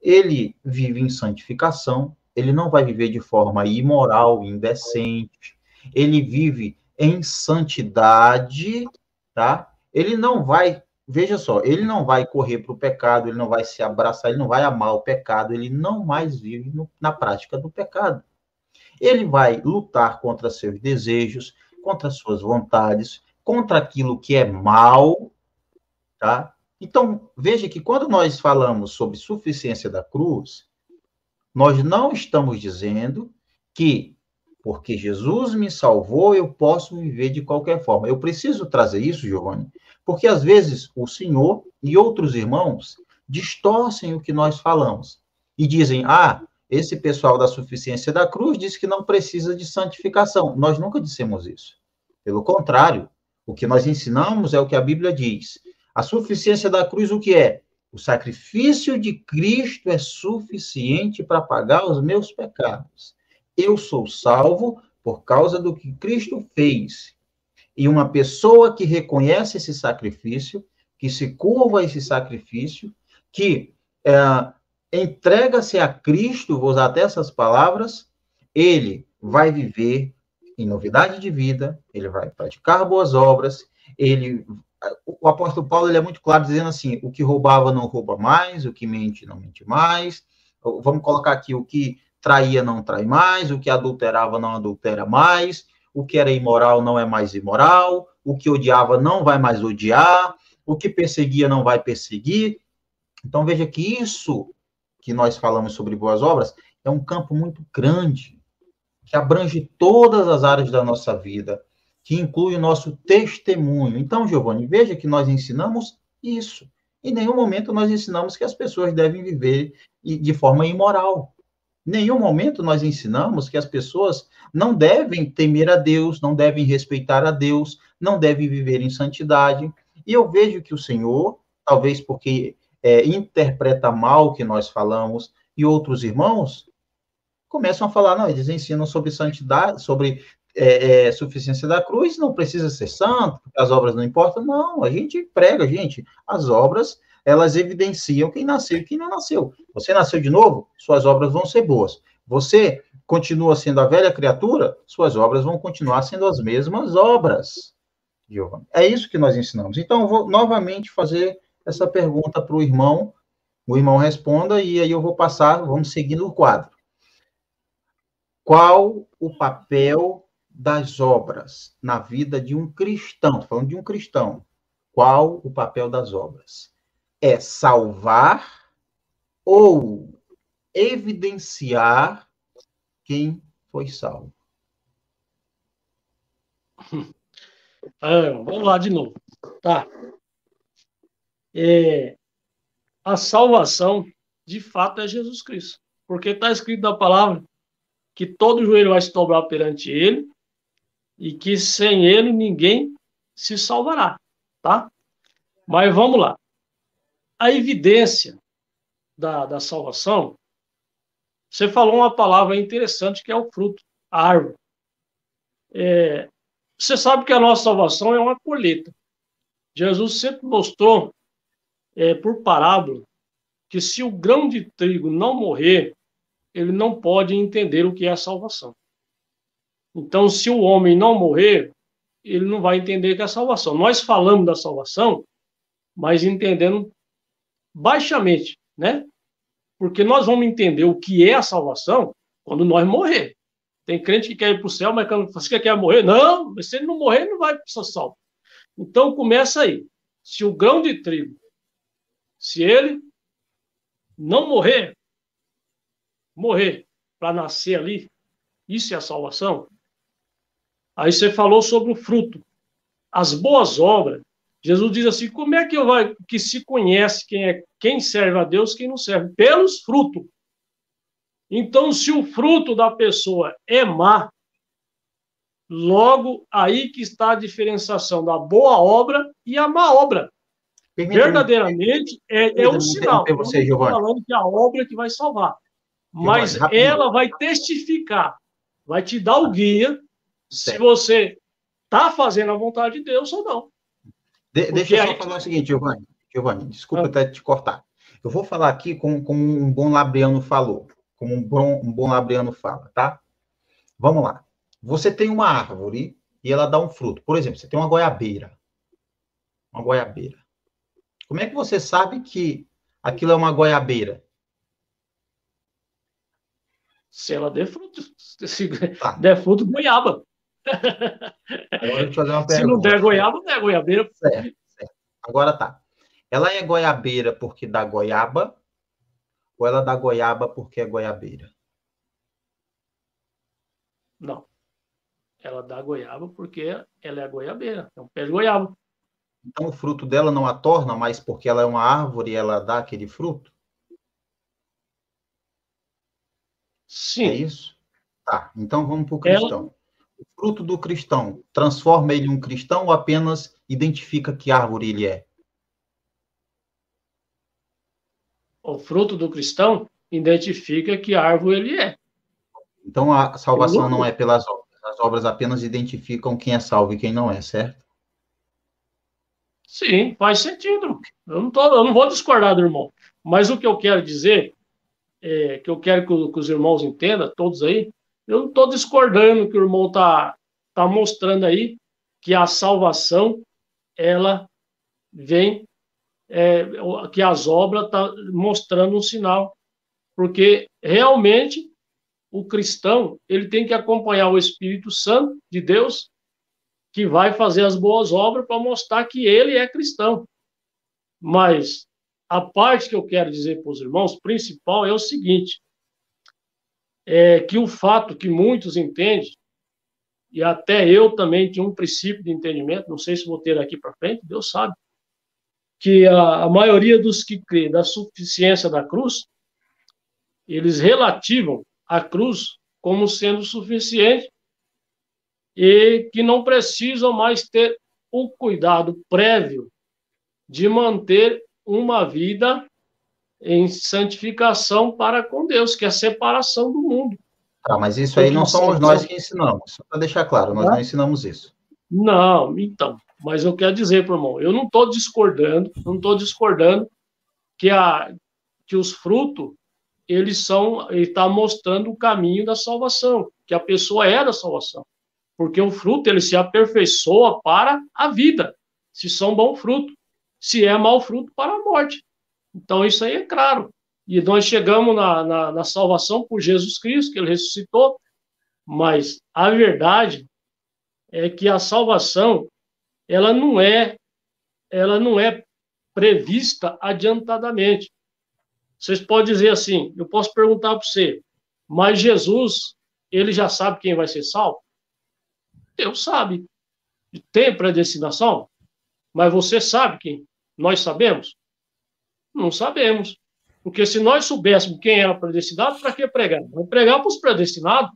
[SPEAKER 5] ele vive em santificação, ele não vai viver de forma imoral, indecente, ele vive em santidade, tá? Ele não vai, veja só, ele não vai correr para o pecado, ele não vai se abraçar, ele não vai amar o pecado, ele não mais vive na prática do pecado. Ele vai lutar contra seus desejos, contra suas vontades, contra aquilo que é mal, tá? Então, veja que quando nós falamos sobre suficiência da cruz, nós não estamos dizendo que, porque Jesus me salvou, eu posso viver de qualquer forma. Eu preciso trazer isso, Giovanni, porque às vezes o senhor e outros irmãos distorcem o que nós falamos e dizem, esse pessoal da suficiência da cruz diz que não precisa de santificação. Nós nunca dissemos isso. Pelo contrário, o que nós ensinamos é o que a Bíblia diz. A suficiência da cruz, o que é? O sacrifício de Cristo é suficiente para pagar os meus pecados. Eu sou salvo por causa do que Cristo fez. E uma pessoa que reconhece esse sacrifício, que se curva a esse sacrifício, que entrega-se a Cristo, vou usar até essas palavras, ele vai viver em novidade de vida, ele vai praticar boas obras, o apóstolo Paulo ele é muito claro dizendo assim, o que roubava não rouba mais, o que mente não mente mais, vamos colocar aqui, o que traía não trai mais, o que adulterava não adultera mais, o que era imoral não é mais imoral, o que odiava não vai mais odiar, o que perseguia não vai perseguir. Então veja que isso que nós falamos sobre boas obras é um campo muito grande, que abrange todas as áreas da nossa vida, que inclui o nosso testemunho. Então, Giovanni, veja que nós ensinamos isso. Em nenhum momento nós ensinamos que as pessoas devem viver de forma imoral. Em nenhum momento nós ensinamos que as pessoas não devem temer a Deus, não devem respeitar a Deus, não devem viver em santidade. E eu vejo que o Senhor, talvez porque interpreta mal o que nós falamos, e outros irmãos começam a falar, não, eles ensinam sobre santidade, sobre suficiência da cruz, não precisa ser santo, as obras não importam. Não, a gente prega, as obras, elas evidenciam quem nasceu e quem não nasceu. Você nasceu de novo, suas obras vão ser boas. Você continua sendo a velha criatura, suas obras vão continuar sendo as mesmas obras. Giovanni. É isso que nós ensinamos. Então, eu vou novamente fazer essa pergunta para o irmão responda, e aí eu vou passar, vamos seguindo o quadro. Qual o papel das obras na vida de um cristão? Estou falando de um cristão. Qual o papel das obras? É salvar ou evidenciar quem foi salvo?
[SPEAKER 4] Vamos lá de novo. Tá. A salvação, de fato, é Jesus Cristo. Porque está escrito na palavra que todo joelho vai se dobrar perante ele e que sem ele ninguém se salvará, tá? Mas vamos lá. A evidência da salvação, você falou uma palavra interessante que é o fruto, a árvore. Você sabe que a nossa salvação é uma colheita. Jesus sempre mostrou, por parábola, que se o grão de trigo não morrer, ele não pode entender o que é a salvação. Então, se o homem não morrer, ele não vai entender o que é a salvação. Nós falamos da salvação, mas entendendo baixamente, né? Porque nós vamos entender o que é a salvação quando nós morrer. Tem crente que quer ir para o céu, mas quando você quer morrer, não, se ele não morrer, ele não vai ser salvo. Então, começa aí. Se o grão de trigo, se ele não morrer para nascer ali, isso é a salvação. Aí você falou sobre o fruto. As boas obras, Jesus diz assim, como é que se conhece quem serve a Deus, quem não serve? Pelos frutos. Então, se o fruto da pessoa é má, Logo, aí que está a diferenciação da boa obra e a má obra. Verdadeiramente, é um sinal. Eu não estou falando que é a obra que vai salvar. Mas ela vai testificar, vai te dar o guia se você está fazendo a vontade de Deus ou não.
[SPEAKER 5] Deixa eu só falar o seguinte, Giovanni. Giovanni, desculpa até te cortar. Eu vou falar aqui como um bom labriano falou, como um bom labriano fala, tá? Vamos lá. Você tem uma árvore e ela dá um fruto. Por exemplo, você tem uma goiabeira. Uma goiabeira. Como é que você sabe que aquilo é uma goiabeira?
[SPEAKER 4] Se ela der fruto. Se der fruto, goiaba.
[SPEAKER 5] Agora deixa eu fazer uma pergunta.
[SPEAKER 4] Se não der goiaba, não é goiabeira.
[SPEAKER 5] Certo. Agora tá. Ela é goiabeira porque dá goiaba ou ela dá goiaba porque é goiabeira?
[SPEAKER 4] Não. Ela dá goiaba porque ela é a goiabeira. É um pé de goiaba.
[SPEAKER 5] Então o fruto dela não a torna, mas porque ela é uma árvore e ela dá aquele fruto?
[SPEAKER 4] Sim.
[SPEAKER 5] É isso? Tá. Então vamos para o cristão. O fruto do cristão transforma ele em um cristão ou apenas identifica que árvore ele é?
[SPEAKER 4] O fruto do cristão identifica que árvore ele é.
[SPEAKER 5] Então a salvação não é pelas obras. As obras apenas identificam quem é salvo e quem não é, certo?
[SPEAKER 4] Sim, faz sentido. Eu não vou discordar do irmão. Mas o que eu quero dizer, que eu quero que os irmãos entendam, todos aí, eu não estou discordando que o irmão está mostrando aí que a salvação, ela vem, que as obras estão mostrando um sinal. Porque realmente o cristão, ele tem que acompanhar o Espírito Santo de Deus, que vai fazer as boas obras para mostrar que ele é cristão. Mas a parte que eu quero dizer para os irmãos, principal, é o seguinte, que o fato que muitos entendem, e até eu também tinha um princípio de entendimento, não sei se vou ter aqui para frente, Deus sabe, que a maioria dos que crê da suficiência da cruz, eles relativam a cruz como sendo suficiente e que não precisam mais ter o cuidado prévio de manter uma vida em santificação para com Deus, que é a separação do mundo.
[SPEAKER 5] Tá, mas isso aí não somos nós que ensinamos, só para deixar claro, nós não ensinamos isso.
[SPEAKER 4] Não, então, mas eu quero dizer, meu irmão, eu não estou discordando que os frutos, ele está mostrando o caminho da salvação, que a pessoa é da salvação. Porque o fruto, ele se aperfeiçoa para a vida, se são bom fruto. Se é mau fruto, para a morte. Então, isso aí é claro. E nós chegamos na salvação por Jesus Cristo, que ele ressuscitou, mas a verdade é que a salvação, ela não é prevista adiantadamente. Vocês podem dizer assim, eu posso perguntar para você, mas Jesus, ele já sabe quem vai ser salvo? Deus sabe. Tem predestinação? Mas você sabe quem? Nós sabemos? Não sabemos. Porque se nós soubéssemos quem era predestinado, para que pregar? Vamos pregar para os predestinados,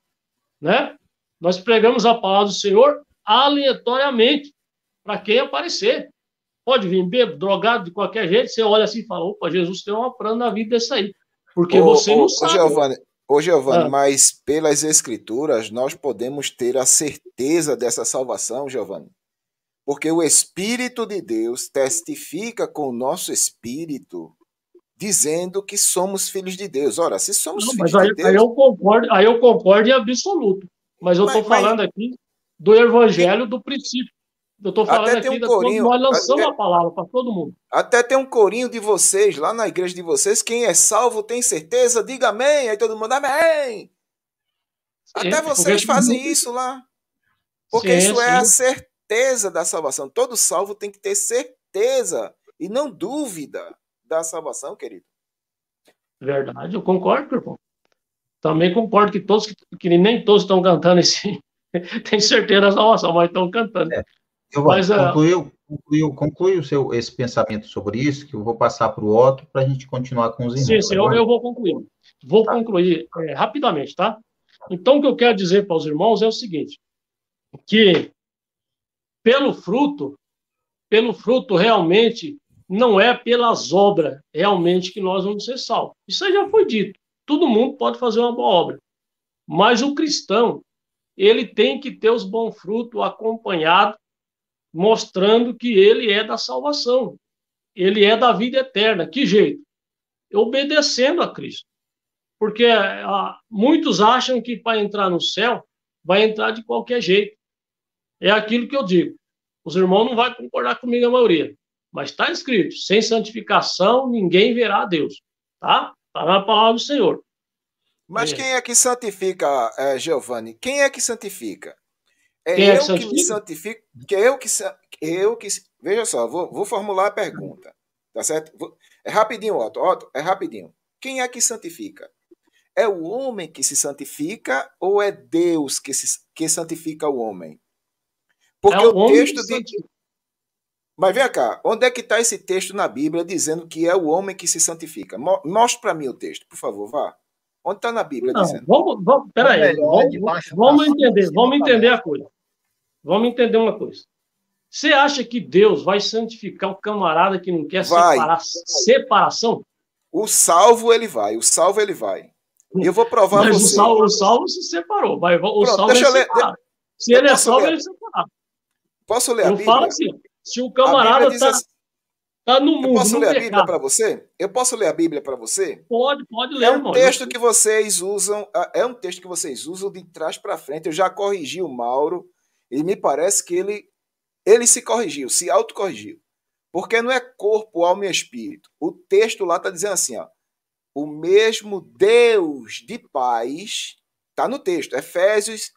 [SPEAKER 4] né? Nós pregamos a palavra do Senhor aleatoriamente, para quem aparecer. Pode vir bêbado, drogado, de qualquer jeito, você olha assim e fala, opa, Jesus tem uma plano na vida desse aí. Porque você não sabe.
[SPEAKER 1] Giovanni, mas pelas Escrituras nós podemos ter a certeza dessa salvação, Giovanni. Porque o Espírito de Deus testifica com o nosso espírito, dizendo que somos filhos de Deus. Ora, se somos filhos de Deus...
[SPEAKER 4] Aí eu concordo em absoluto. Mas eu estou falando aqui do Evangelho do princípio. Eu estou falando aqui nós lançamos a palavra para todo mundo.
[SPEAKER 1] Até tem um corinho de vocês, lá na igreja de vocês, quem é salvo tem certeza, diga amém, aí todo mundo amém. Sim, até vocês fazem isso lá. Porque isso é a certeza da salvação. Todo salvo tem que ter certeza e não dúvida da salvação, querido.
[SPEAKER 4] Verdade, eu concordo, irmão. Também concordo que nem todos estão cantando esse... tem certeza da salvação, mas estão cantando.
[SPEAKER 5] Conclui esse pensamento sobre isso, que eu vou passar para o Otto para a gente continuar com os irmãos.
[SPEAKER 4] Sim, eu vou concluir. Vou concluir rapidamente, tá? Então, o que eu quero dizer para os irmãos é o seguinte, que pelo fruto realmente não é pelas obras realmente que nós vamos ser salvos. Isso aí já foi dito. Todo mundo pode fazer uma boa obra. Mas o cristão, ele tem que ter os bons frutos acompanhados, mostrando que ele é da salvação. Ele é da vida eterna. Que jeito? Obedecendo a Cristo. Porque muitos acham que para entrar no céu, vai entrar de qualquer jeito. É aquilo que eu digo. Os irmãos não vão concordar comigo, a maioria. Mas está escrito, sem santificação, ninguém verá a Deus. Tá? Está na palavra do Senhor.
[SPEAKER 1] Mas quem é que santifica, Giovanni? Quem é que santifica?
[SPEAKER 4] Quem é que
[SPEAKER 1] eu que me santifico? Veja só, vou formular a pergunta. Tá certo? É rapidinho, Otto, é rapidinho. Quem é que santifica? É o homem que se santifica ou é Deus que santifica o homem? Porque o texto diz... Mas vem cá, onde é que está esse texto na Bíblia dizendo que é o homem que se santifica? Mostre para mim o texto, por favor, vá. Onde está na Bíblia dizendo?
[SPEAKER 4] Peraí, vamos entender a coisa. Vamos entender uma coisa. Você acha que Deus vai santificar o camarada que não quer separação?
[SPEAKER 1] O salvo ele vai. Eu vou provar
[SPEAKER 4] mas
[SPEAKER 1] você.
[SPEAKER 4] O salvo se separou. Se ele é salvo, ele é separado.
[SPEAKER 1] Posso ler a Bíblia?
[SPEAKER 4] Eu falo assim, se o camarada está no mundo,
[SPEAKER 1] eu posso ler a Bíblia para você? Eu posso ler a Bíblia para você?
[SPEAKER 4] Pode ler,
[SPEAKER 1] irmão. Texto que vocês usam, é um texto que vocês usam de trás para frente. Eu já corrigi o Mauro e me parece que ele se corrigiu, se autocorrigiu. Porque não é corpo, alma e espírito. O texto lá está dizendo assim, ó, o mesmo Deus de paz, está no texto, Efésios,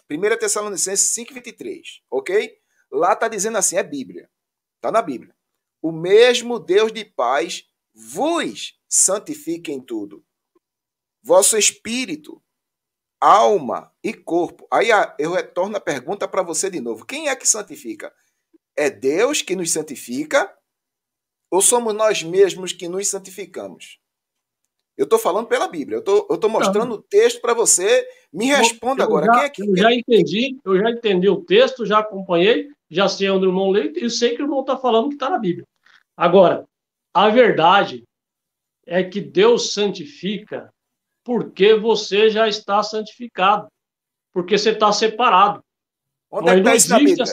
[SPEAKER 1] 1 Tessalonicenses 5,23, ok? Lá está dizendo assim, é Bíblia, está na Bíblia. O mesmo Deus de paz vos santifique em tudo. Vosso espírito, alma e corpo. Aí eu retorno a pergunta para você de novo. Quem é que santifica? É Deus que nos santifica ou somos nós mesmos que nos santificamos? Eu estou falando pela Bíblia. Eu estou mostrando o texto para você. Me responda agora.
[SPEAKER 4] Eu já entendi o texto, já acompanhei, já sei onde o irmão lê e sei que o irmão está falando que está na Bíblia. Agora, a verdade é que Deus santifica porque você já está santificado. Porque você está separado.
[SPEAKER 1] Onde é que está isso na Bíblia?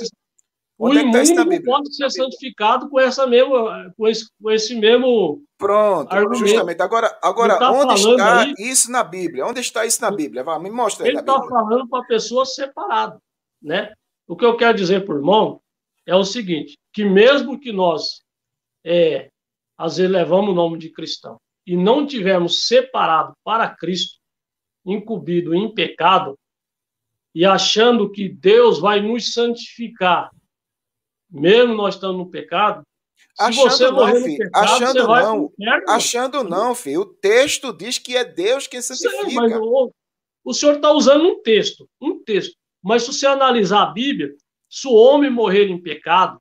[SPEAKER 4] O imundo pode ser santificado com esse mesmo
[SPEAKER 1] Pronto,
[SPEAKER 4] argumento.
[SPEAKER 1] Justamente. Agora onde está isso na Bíblia? Onde está isso na Bíblia? Vá, me mostra aí na Bíblia.
[SPEAKER 4] Ele está falando para a pessoa separada, né? O que eu quero dizer para o irmão é o seguinte, que mesmo que nós às vezes levamos o nome de cristão e não tivermos separado para Cristo, incumbido em pecado, e achando que Deus vai nos santificar, mesmo nós estando no pecado,
[SPEAKER 1] achando não, filho. O texto diz que é Deus quem santifica.
[SPEAKER 4] Sim, mas o senhor está usando um texto. Mas se você analisar a Bíblia, se o homem morrer em pecado,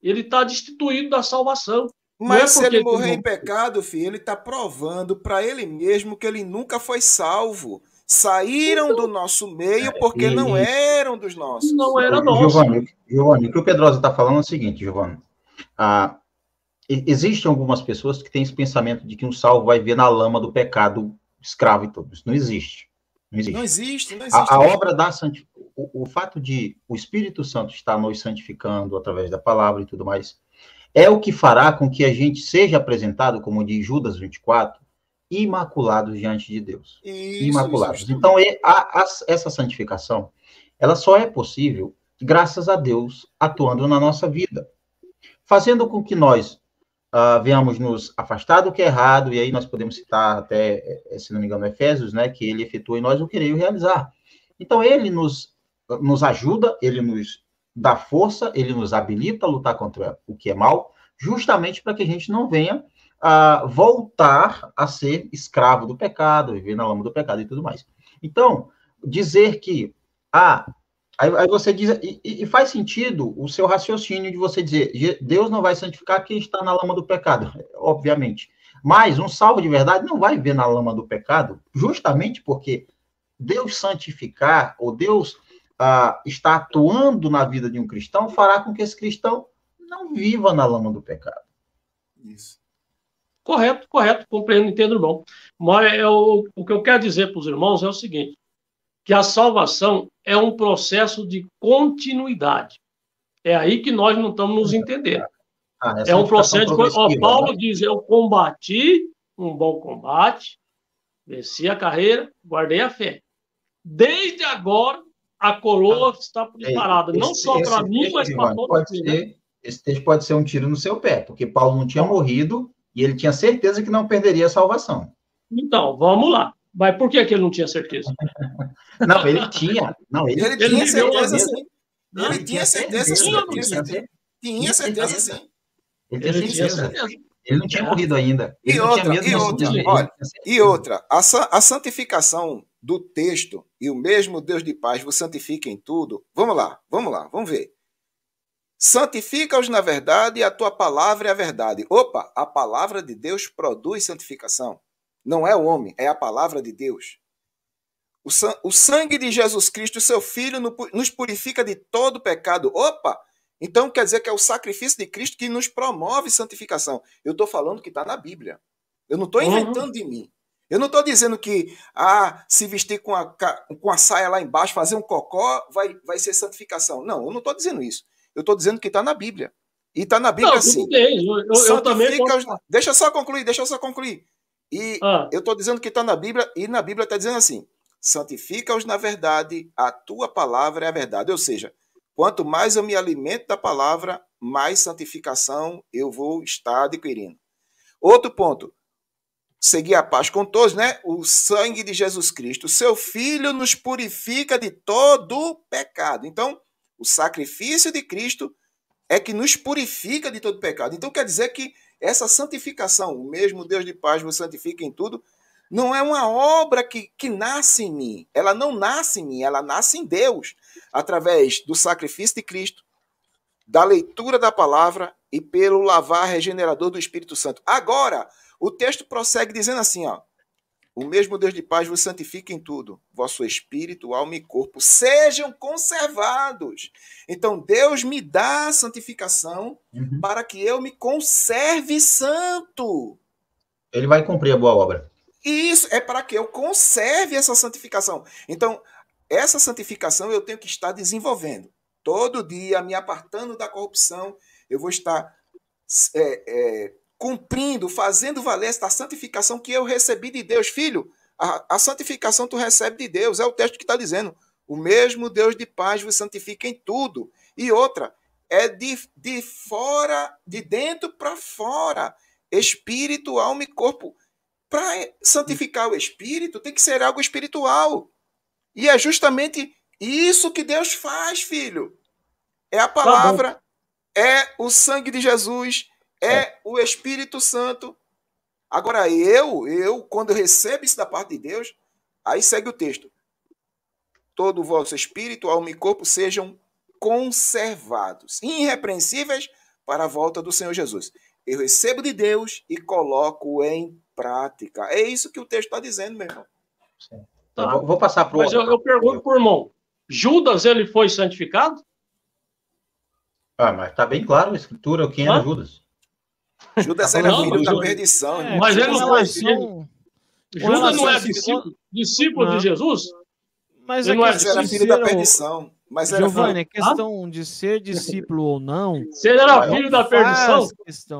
[SPEAKER 4] ele está destituído da salvação.
[SPEAKER 1] Mas se ele morrer em pecado, filho, ele está provando para ele mesmo que ele nunca foi salvo. Saíram do nosso meio porque não eram dos nossos.
[SPEAKER 4] Não era nosso.
[SPEAKER 5] Giovanni, o que o Pedrosa está falando é o seguinte, Giovanni. Existem algumas pessoas que têm esse pensamento de que um salvo vai viver na lama do pecado escravo e tudo. Isso não existe.
[SPEAKER 1] Não existe.
[SPEAKER 5] A obra da santificação, o fato de o Espírito Santo estar nos santificando através da palavra e tudo mais, é o que fará com que a gente seja apresentado, como diz Judas 24, imaculados diante de Deus. Imaculados. Isso. Então, essa santificação, ela só é possível graças a Deus atuando na nossa vida, fazendo com que nós venhamos nos afastar do que é errado, e aí nós podemos citar até, se não me engano, Efésios, né, que ele efetua em nós o querer e o realizar. Então, ele nos ajuda, ele nos dá força, ele nos habilita a lutar contra o que é mal, justamente para que a gente não venha voltar a ser escravo do pecado, viver na lama do pecado e tudo mais. Então, dizer que, aí você diz, e faz sentido o seu raciocínio de você dizer, Deus não vai santificar quem está na lama do pecado, obviamente. Mas um salvo de verdade não vai viver na lama do pecado, justamente porque Deus santificar, ou Deus está atuando na vida de um cristão, fará com que esse cristão não viva na lama do pecado.
[SPEAKER 1] Isso.
[SPEAKER 4] Correto, compreendo, entendo, irmão. Mas o que eu quero dizer para os irmãos é o seguinte, que a salvação é um processo de continuidade. É aí que nós não estamos nos entendendo. É um processo de... Paulo diz, eu combati um bom combate, venci a carreira, guardei a fé. Desde agora, a coroa está preparada, não só para mim, mas para todos.
[SPEAKER 5] Esse texto pode ser um tiro no seu pé, porque Paulo não tinha morrido e ele tinha certeza que não perderia a salvação.
[SPEAKER 4] Então, vamos lá. Mas por que ele não tinha certeza?
[SPEAKER 5] Não, ele tinha. Não, ele
[SPEAKER 1] tinha certeza, sim.
[SPEAKER 5] Ele tinha certeza, sim.
[SPEAKER 1] Tinha certeza, sim.
[SPEAKER 5] Ele tinha certeza. Ele não tinha morrido ainda.
[SPEAKER 1] E outra, a santificação do texto e o mesmo Deus de paz vos santifica em tudo. Vamos lá, vamos ver. Santifica-os na verdade e a tua palavra é a verdade. Opa, a palavra de Deus produz santificação. Não é o homem, é a palavra de Deus. O sangue de Jesus Cristo, seu Filho, nos purifica de todo pecado. Opa! Então quer dizer que é o sacrifício de Cristo que nos promove santificação. Eu estou falando que está na Bíblia. Eu não estou inventando de mim. Eu não estou dizendo que se vestir com a saia lá embaixo, fazer um cocó, vai ser santificação. Não, eu não estou dizendo isso. Eu estou dizendo que está na Bíblia. E está na Bíblia assim.
[SPEAKER 4] Eu também
[SPEAKER 1] Deixa eu só concluir. E eu estou dizendo que está na Bíblia, e na Bíblia está dizendo assim, santifica-os na verdade, a tua palavra é a verdade. Ou seja, quanto mais eu me alimento da palavra, mais santificação eu vou estar adquirindo. Outro ponto, seguir a paz com todos, né? O sangue de Jesus Cristo, seu Filho, nos purifica de todo pecado. Então, o sacrifício de Cristo é que nos purifica de todo pecado. Então, quer dizer que essa santificação, o mesmo Deus de paz vos santifica em tudo, não é uma obra que nasce em mim. Ela não nasce em mim, ela nasce em Deus, através do sacrifício de Cristo, da leitura da palavra e pelo lavar regenerador do Espírito Santo. Agora, o texto prossegue dizendo assim, ó, o mesmo Deus de paz vos santifica em tudo, vosso espírito, alma e corpo sejam conservados. Então, Deus me dá a santificação para que eu me conserve santo.
[SPEAKER 5] Ele vai cumprir a boa obra.
[SPEAKER 1] E isso é para que eu conserve essa santificação. Então, essa santificação eu tenho que estar desenvolvendo. Todo dia, me apartando da corrupção, eu vou estar cumprindo, fazendo valer esta santificação que eu recebi de Deus. Filho, a santificação tu recebe de Deus. É o texto que está dizendo. O mesmo Deus de paz vos santifica em tudo. E outra, é de fora, de dentro para fora. Espírito, alma e corpo. Para santificar o espírito, tem que ser algo espiritual. E é justamente isso que Deus faz, filho. É a palavra, é o sangue de Jesus, é o Espírito Santo. Agora, quando eu recebo isso da parte de Deus, aí segue o texto. Todo o vosso espírito, alma e corpo sejam conservados, irrepreensíveis para a volta do Senhor Jesus. Eu recebo de Deus e coloco em prática. É isso que o texto está dizendo, meu irmão.
[SPEAKER 4] Tá. Vou passar para o outro. Mas eu pergunto por irmão, Judas, ele foi santificado?
[SPEAKER 5] Mas está bem claro na Escritura quem era Judas.
[SPEAKER 1] Judas era filho da perdição.
[SPEAKER 4] Mas ele não foi filho. Judas não é discípulo de Jesus?
[SPEAKER 3] Mas
[SPEAKER 1] ele não era filho da perdição. Mas era
[SPEAKER 3] Giovanni, a questão de ser discípulo ou não...
[SPEAKER 4] Se ele era filho da perdição?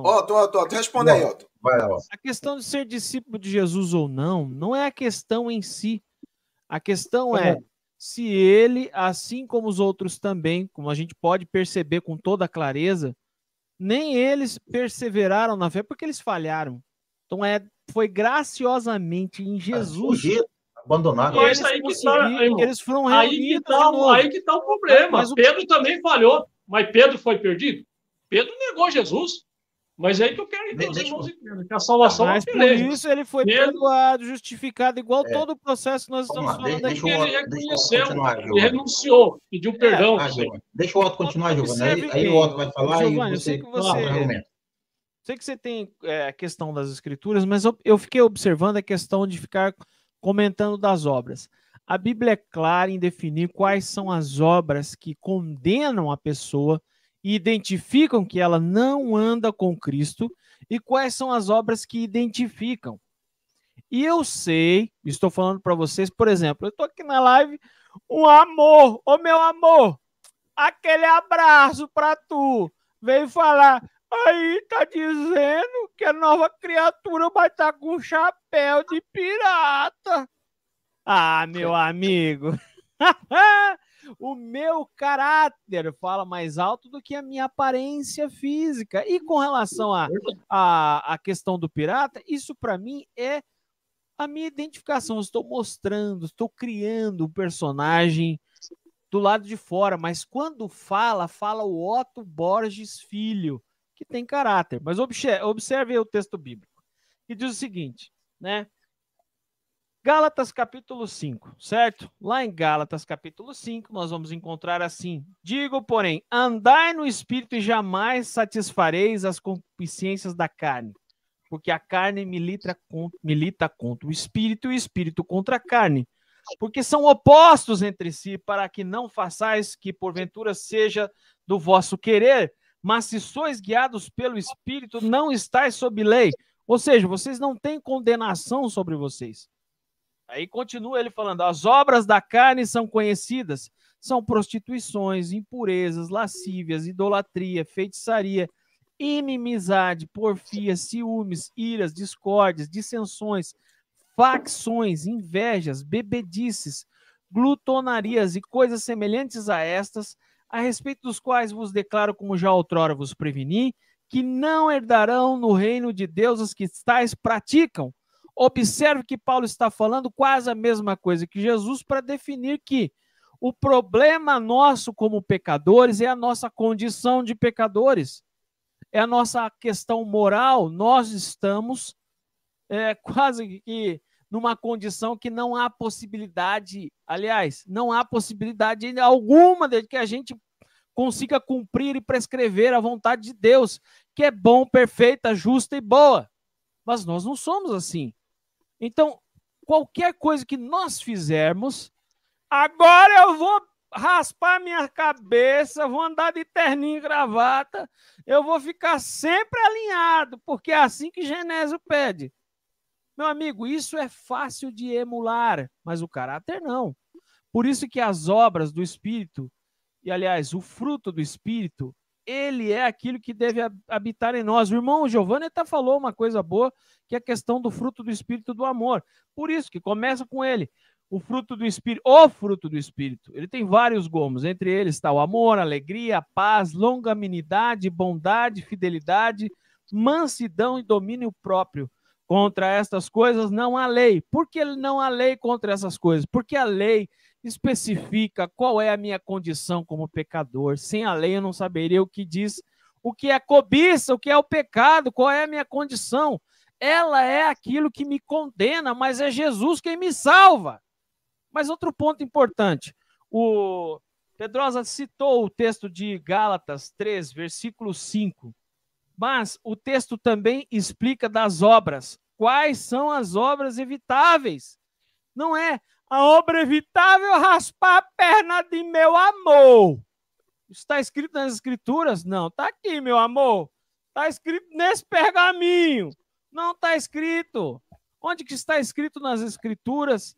[SPEAKER 1] Otto, responde aí, Otto.
[SPEAKER 3] A questão de ser discípulo de Jesus ou não, não é a questão em si. A questão é se ele, assim como os outros também, como a gente pode perceber com toda clareza, nem eles perseveraram na fé porque eles falharam. Então foi graciosamente em Jesus...
[SPEAKER 5] Abandonaram.
[SPEAKER 3] Eles foram reunidos
[SPEAKER 4] aí que está o problema. Mas Pedro também falhou. Mas Pedro foi perdido? Pedro negou Jesus. Mas é aí que eu quero ir, irmãos, que a salvação
[SPEAKER 3] mas por isso ele foi perdoado, justificado, igual todo o processo que nós estamos falando aqui.
[SPEAKER 4] Ele reconheceu, ele renunciou, pediu perdão.
[SPEAKER 5] Deixa o Otto continuar, Giovanni. Aí o Otto vai falar
[SPEAKER 3] Giovanni,
[SPEAKER 5] e você
[SPEAKER 3] argumenta. Sei que você tem a questão das escrituras, mas eu fiquei observando a questão de ficar comentando das obras. A Bíblia é clara em definir quais são as obras que condenam a pessoa e identificam que ela não anda com Cristo e quais são as obras que identificam. E eu sei, estou falando para vocês, por exemplo, eu estou aqui na live, um amor, ô meu amor, aquele abraço para tu, veio falar, aí tá dizendo que a nova criatura vai estar com chapéu de pirata. Ah, meu amigo, o meu caráter fala mais alto do que a minha aparência física. E com relação à questão do pirata, isso para mim é a minha identificação. Eu estou mostrando, estou criando um personagem do lado de fora, mas quando fala o Otto Borges Filho, que tem caráter. Mas observe o texto bíblico, que diz o seguinte, né? Gálatas capítulo 5, certo? Lá em Gálatas capítulo 5, nós vamos encontrar assim: digo, porém, andai no Espírito e jamais satisfareis as concupiscências da carne, porque a carne milita contra o Espírito e o Espírito contra a carne, porque são opostos entre si, para que não façais que porventura seja do vosso querer, mas se sois guiados pelo Espírito, não estáis sob lei. Ou seja, vocês não têm condenação sobre vocês. Aí continua ele falando, as obras da carne são conhecidas, são prostituições, impurezas, lascívias, idolatria, feitiçaria, inimizade, porfia, ciúmes, iras, discórdias, dissensões, facções, invejas, bebedices, glutonarias e coisas semelhantes a estas, a respeito dos quais vos declaro, como já outrora vos preveni, que não herdarão no reino de Deus os que tais praticam. Observe que Paulo está falando quase a mesma coisa que Jesus para definir que o problema nosso como pecadores é a nossa condição de pecadores, é a nossa questão moral. Nós estamos quase que numa condição que não há possibilidade, aliás, não há possibilidade alguma de que a gente consiga cumprir e prescrever a vontade de Deus, que é bom, perfeita, justa e boa. Mas nós não somos assim. Então, qualquer coisa que nós fizermos, agora eu vou raspar minha cabeça, vou andar de terninho e gravata, eu vou ficar sempre alinhado, porque é assim que Genésio pede. Meu amigo, isso é fácil de emular, mas o caráter não. Por isso que as obras do Espírito, e aliás, o fruto do Espírito, ele é aquilo que deve habitar em nós. O irmão Giovanni até falou uma coisa boa, que é a questão do fruto do Espírito do amor. Por isso que começa com ele, o fruto do Espírito. Ele tem vários gomos, entre eles está o amor, a alegria, a paz, longanimidade, bondade, fidelidade, mansidão e domínio próprio. Contra estas coisas não há lei. Por que não há lei contra essas coisas? Porque a lei especifica qual é a minha condição como pecador. Sem a lei eu não saberia o que diz, o que é cobiça, o que é o pecado, qual é a minha condição. Ela é aquilo que me condena, mas é Jesus quem me salva. Mas outro ponto importante, o Pedrosa citou o texto de Gálatas 3, versículo 5, mas o texto também explica das obras. Quais são as obras evitáveis? Não é a obra evitável raspar a perna de meu amor. Está escrito nas Escrituras? Não, está aqui, meu amor. Está escrito nesse pergaminho. Não está escrito. Onde que está escrito nas Escrituras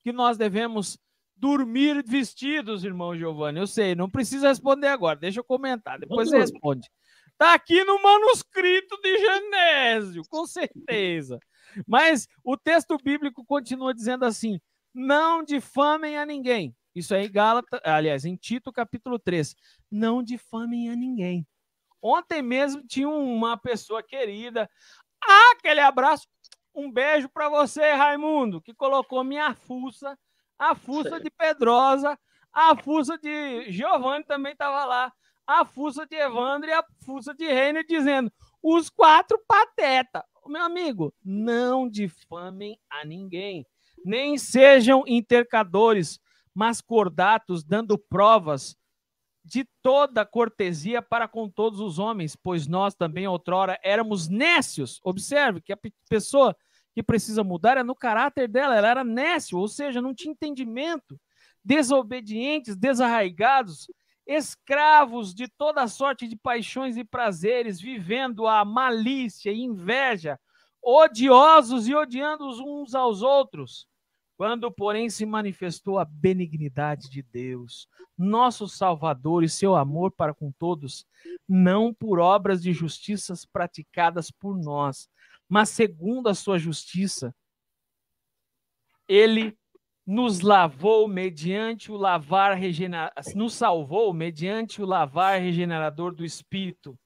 [SPEAKER 3] que nós devemos dormir vestidos, irmão Giovanni? Eu sei, não precisa responder agora. Deixa eu comentar, depois você responde. Está aqui no manuscrito de Genésio, com certeza. Mas o texto bíblico continua dizendo assim, não difamem a ninguém. Isso aí em Tito capítulo 3. Não difamem a ninguém. Ontem mesmo tinha uma pessoa querida. Aquele abraço, um beijo para você, Raimundo, que colocou minha fuça, a fuça de Pedrosa, a fuça de Giovanni também estava lá, a fuça de Evandro e a fuça de Reiner, dizendo, os 4 patetas. Meu amigo, não difamem a ninguém, nem sejam intercadores, mas cordatos, dando provas de toda cortesia para com todos os homens, pois nós também outrora éramos nécios. Observe que a pessoa que precisa mudar é no caráter dela. Ela era nécio, ou seja, não tinha entendimento, desobedientes, desarraigados, escravos de toda sorte de paixões e prazeres, vivendo a malícia e inveja, odiosos e odiando uns aos outros. Quando, porém, se manifestou a benignidade de Deus, nosso Salvador, e seu amor para com todos, não por obras de justiças praticadas por nós, mas segundo a sua justiça, ele nos lavou mediante o lavar nos salvou mediante o lavar regenerador do Espírito.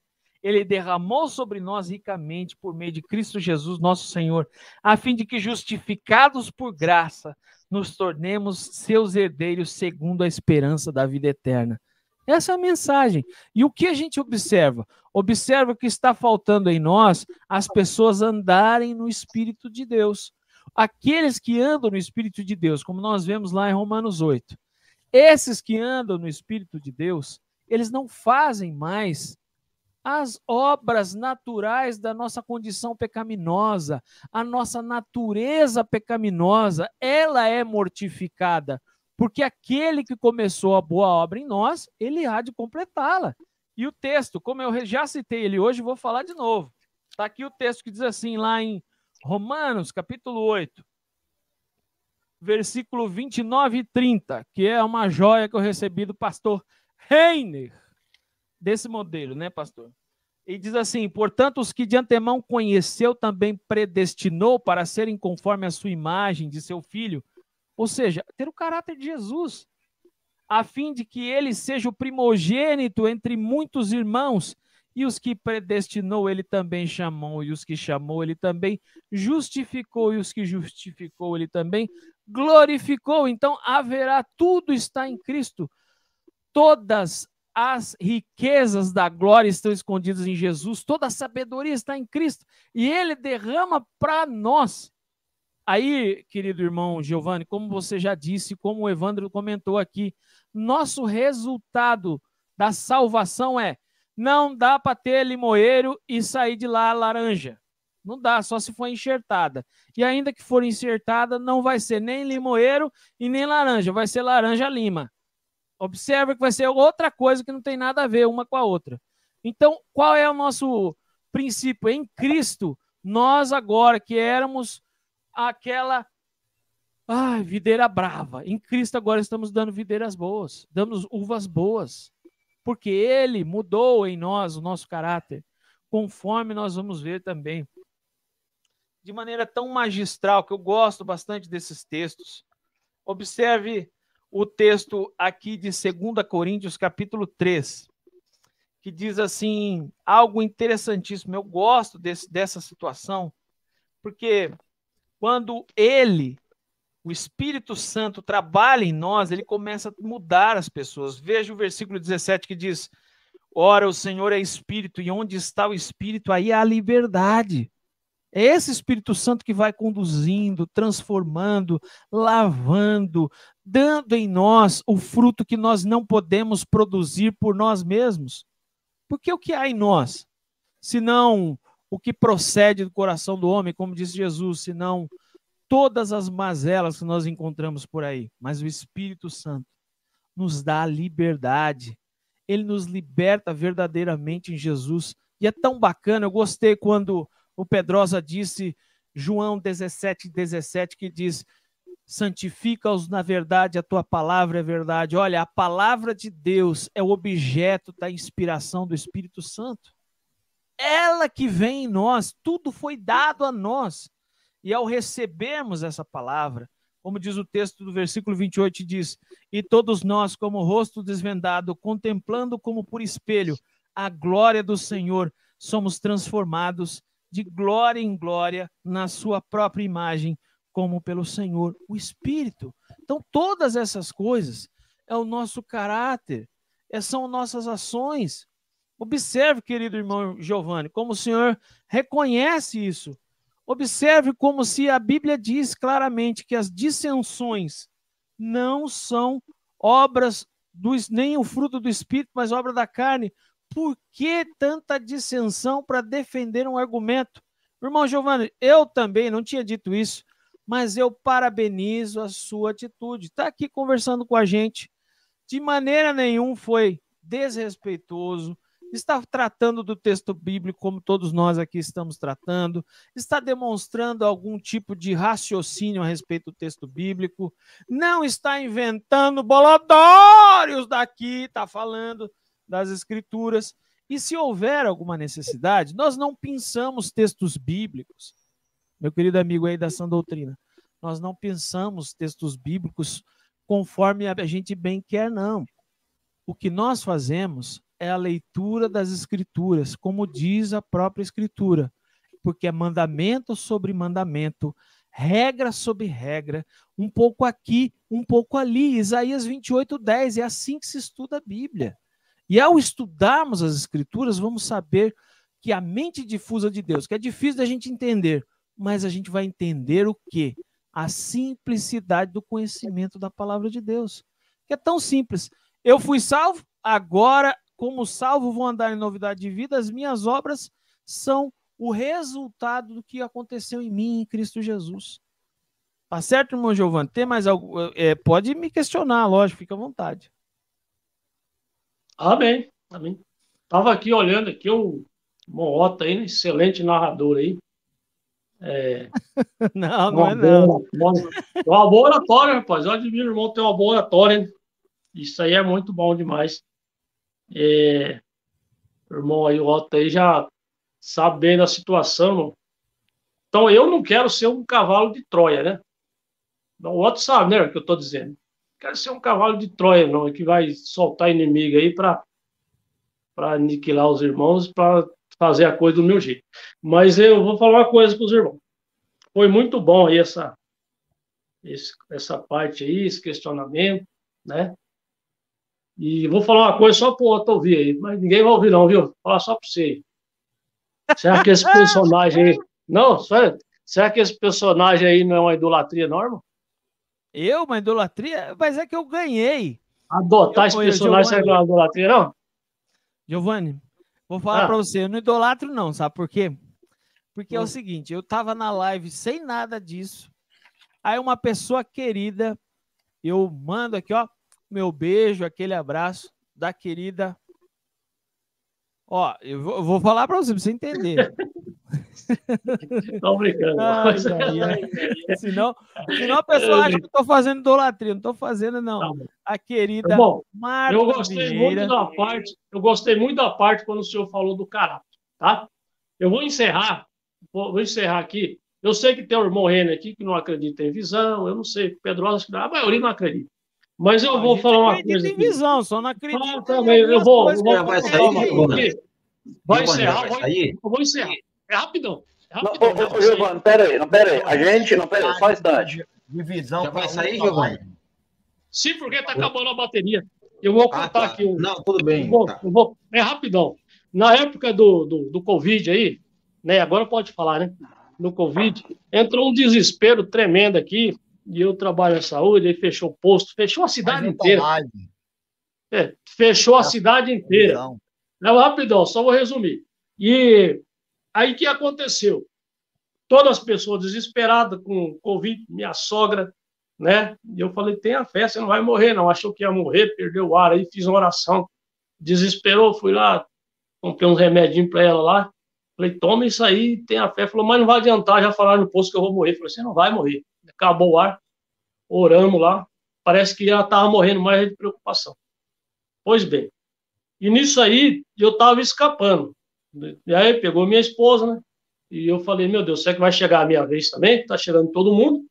[SPEAKER 3] Ele derramou sobre nós ricamente por meio de Cristo Jesus, nosso Senhor, a fim de que, justificados por graça, nos tornemos seus herdeiros segundo a esperança da vida eterna. Essa é a mensagem. E o que a gente observa? Observa que está faltando em nós as pessoas andarem no Espírito de Deus. Aqueles que andam no Espírito de Deus, como nós vemos lá em Romanos 8, esses que andam no Espírito de Deus, eles não fazem mais as obras naturais da nossa condição pecaminosa, a nossa natureza pecaminosa, ela é mortificada, porque aquele que começou a boa obra em nós, ele há de completá-la. E o texto, como eu já citei ele hoje, vou falar de novo. Está aqui o texto que diz assim, lá em Romanos, capítulo 8, versículo 29 e 30, que é uma joia que eu recebi do pastor Reiner, desse modelo, né, pastor? E diz assim: portanto, os que de antemão conheceu, também predestinou para serem conforme a sua imagem de seu filho, ou seja, ter o caráter de Jesus, a fim de que ele seja o primogênito entre muitos irmãos. E os que predestinou, ele também chamou, e os que chamou, ele também justificou, e os que justificou, ele também glorificou. Então, haverá, tudo está em Cristo. Todas as riquezas da glória estão escondidas em Jesus, toda a sabedoria está em Cristo, e ele derrama para nós. Aí, querido irmão Giovanni, como você já disse, como o Evandro comentou aqui, nosso resultado da salvação é: não dá para ter limoeiro e sair de lá laranja. Não dá, só se for enxertada. E ainda que for enxertada, não vai ser nem limoeiro e nem laranja, vai ser laranja-lima. Observa que vai ser outra coisa que não tem nada a ver uma com a outra. Então, qual é o nosso princípio? Em Cristo, nós agora que éramos aquela videira brava, em Cristo agora estamos dando videiras boas, dando uvas boas, porque ele mudou em nós o nosso caráter, conforme nós vamos ver também, de maneira tão magistral, que eu gosto bastante desses textos. Observe o texto aqui de 2 Coríntios, capítulo 3, que diz assim, algo interessantíssimo. Eu gosto dessa situação, porque quando o Espírito Santo trabalha em nós, ele começa a mudar as pessoas. Veja o versículo 17 que diz: ora, o Senhor é Espírito, e onde está o Espírito, aí há liberdade. É esse Espírito Santo que vai conduzindo, transformando, lavando, dando em nós o fruto que nós não podemos produzir por nós mesmos. Porque o que há em nós? Senão o que procede do coração do homem, como disse Jesus, senão todas as mazelas que nós encontramos por aí. Mas o Espírito Santo nos dá a liberdade. Ele nos liberta verdadeiramente em Jesus. E é tão bacana, eu gostei quando o Pedrosa disse, João 17:17, que diz: santifica-os na verdade, a tua palavra é verdade. Olha, a palavra de Deus é o objeto da inspiração do Espírito Santo. Ela que vem em nós, tudo foi dado a nós. E ao recebermos essa palavra, como diz o texto do versículo 28, diz: e todos nós, como rosto desvendado, contemplando como por espelho a glória do Senhor, somos transformados de glória em glória na sua própria imagem, como pelo Senhor, o Espírito. Então, todas essas coisas é o nosso caráter, são nossas ações. Observe, querido irmão Giovanni, como o Senhor reconhece isso. Observe como se a Bíblia diz claramente que as dissensões não são obras, nem o fruto do Espírito, mas obra da carne. Por que tanta dissensão para defender um argumento? Irmão Giovanni, eu também não tinha dito isso, mas eu parabenizo a sua atitude. Está aqui conversando com a gente. De maneira nenhuma foi desrespeitoso. Está tratando do texto bíblico como todos nós aqui estamos tratando. Está demonstrando algum tipo de raciocínio a respeito do texto bíblico. Não está inventando bolodórios daqui, está falando das escrituras. E se houver alguma necessidade, nós não pensamos textos bíblicos. Meu querido amigo aí da sã doutrina, nós não pensamos textos bíblicos conforme a gente bem quer, não. O que nós fazemos é a leitura das escrituras, como diz a própria escritura, porque é mandamento sobre mandamento, regra sobre regra, um pouco aqui, um pouco ali. Isaías 28:10, é assim que se estuda a Bíblia. E ao estudarmos as escrituras, vamos saber que a mente difusa de Deus, que é difícil da gente entender, mas a gente vai entender o quê? A simplicidade do conhecimento da palavra de Deus, que é tão simples. Eu fui salvo, agora, como salvo, vou andar em novidade de vida, as minhas obras são o resultado do que aconteceu em mim, em Cristo Jesus. Tá certo, irmão Giovanni? Tem mais algo? Pode me questionar, lógico, fica à vontade.
[SPEAKER 4] Amém, amém. Estava aqui olhando aqui o Moota aí, excelente narrador aí.
[SPEAKER 3] Não, não é não.
[SPEAKER 4] Uma boa oratória, rapaz. Eu admiro, irmão, ter uma boa oratória, hein? Isso aí é muito bom demais. Irmão aí, o Otto aí já sabe bem da situação. Não? Então, eu não quero ser um cavalo de Troia, né? O Otto sabe, né, o que eu estou dizendo. Não quero ser um cavalo de Troia, não, que vai soltar inimigo aí para aniquilar os irmãos, para fazer a coisa do meu jeito. Mas eu vou falar uma coisa para os irmãos. Foi muito bom aí essa parte aí, esse questionamento, né? E vou falar uma coisa só para o Otto ouvir aí, mas ninguém vai ouvir não, viu? Vou falar só para você. Será que esse personagem aí... Não, será que esse personagem aí não é uma idolatria, não, irmão?
[SPEAKER 3] Uma idolatria? Mas é que eu ganhei.
[SPEAKER 4] Adotar esse personagem será que não é uma idolatria, não?
[SPEAKER 3] Giovanni, vou falar para você, eu não idolatro não, sabe por quê? Porque é o seguinte, eu tava na live sem nada disso, aí uma pessoa querida, eu mando aqui, ó, meu beijo, aquele abraço da querida. Ó, eu vou falar para você entender.
[SPEAKER 4] Tô brincando.
[SPEAKER 3] Senão a pessoa acha que eu tô fazendo idolatria. Não tô fazendo, não. A querida Marta
[SPEAKER 4] eu gostei
[SPEAKER 3] Vieira.
[SPEAKER 4] Eu gostei muito da parte quando o senhor falou do caráter, tá? Eu vou encerrar aqui. Eu sei que tem o irmão Renner aqui que não acredita em visão. Eu não sei, Pedrosa, acho que a maioria não acredita. Mas eu vou falar uma coisa aqui.
[SPEAKER 3] Visão, só não acredito.
[SPEAKER 4] Também. Eu vou
[SPEAKER 5] vai sair,
[SPEAKER 4] vai encerrar. Eu vou encerrar. É rapidão.
[SPEAKER 6] Ô, Giovanni, peraí. A gente, só um instante.
[SPEAKER 2] Divisão.
[SPEAKER 5] Já vai sair, Giovanni?
[SPEAKER 4] Sim, porque tá acabando a bateria. Eu vou contar aqui.
[SPEAKER 5] Não, tudo bem.
[SPEAKER 4] É rapidão. Na época do Covid aí, né? Agora pode falar, né? No Covid, entrou um desespero tremendo aqui. E eu trabalho na saúde, aí fechou o posto, fechou a cidade inteira. Fechou a cidade inteira. Não, rapidão, só vou resumir. E aí o que aconteceu? Todas as pessoas desesperadas com Covid, minha sogra, né? E eu falei, tenha fé, você não vai morrer, não. Achou que ia morrer, perdeu o ar, aí fiz uma oração. Desesperou, fui lá, comprei um remedinho para ela lá. Falei, toma isso aí, tenha fé. Falou, mas não vai adiantar, já falaram no posto que eu vou morrer. Falei, você não vai morrer. Acabou o ar, oramos lá. Parece que ela estava morrendo mais de preocupação. Pois bem, e nisso aí eu estava escapando. E aí pegou minha esposa, né? E eu falei, meu Deus, será que vai chegar a minha vez também? Tá chegando todo mundo.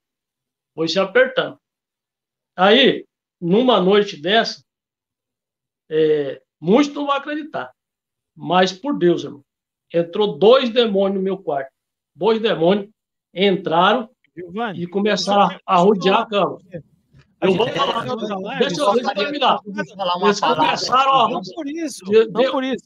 [SPEAKER 4] Foi se apertando. Aí, numa noite dessa, muitos não vão acreditar. Mas, por Deus, irmão, entrou 2 demônios no meu quarto. 2 demônios entraram e começaram a rodear a cama. Eu vou falar. Deixa eu terminar. Eles começaram a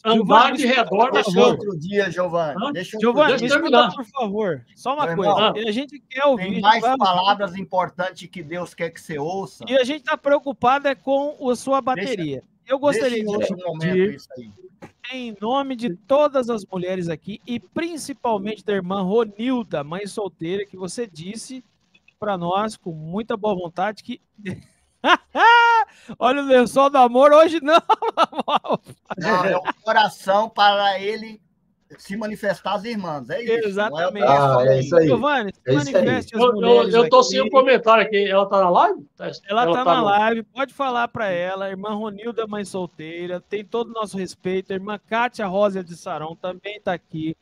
[SPEAKER 4] andar de redor da cama.
[SPEAKER 2] Outro dia, Giovanni.
[SPEAKER 3] Giovanni, me escuta, por favor. Só uma coisa. A gente quer ouvir.
[SPEAKER 2] Tem mais palavras importantes que Deus quer que você ouça.
[SPEAKER 3] E a gente está preocupado com a sua bateria. Eu gostaria
[SPEAKER 2] Deixa em outro
[SPEAKER 3] de
[SPEAKER 2] momento
[SPEAKER 3] pedir,
[SPEAKER 2] isso aí.
[SPEAKER 3] em nome de todas as mulheres aqui, e principalmente da irmã Ronilda, mãe solteira, que você disse para nós, com muita boa vontade, que... Olha o lençol do amor, hoje não.
[SPEAKER 2] Não, é um coração para ele se manifestar às irmãs. É isso.
[SPEAKER 3] Exatamente.
[SPEAKER 2] Não é o coração
[SPEAKER 5] é isso aí.
[SPEAKER 3] Giovanni, se
[SPEAKER 5] É isso aí.
[SPEAKER 3] manifeste as mulheres
[SPEAKER 4] Eu tô
[SPEAKER 3] aqui.
[SPEAKER 4] sem o comentário aqui. Ela tá na live?
[SPEAKER 3] Ela tá
[SPEAKER 4] tá
[SPEAKER 3] na
[SPEAKER 4] no-
[SPEAKER 3] live, pode falar para ela. Irmã Ronilda, mãe solteira, tem todo o nosso respeito. A irmã Kátia Rosa de Sarão também tá aqui.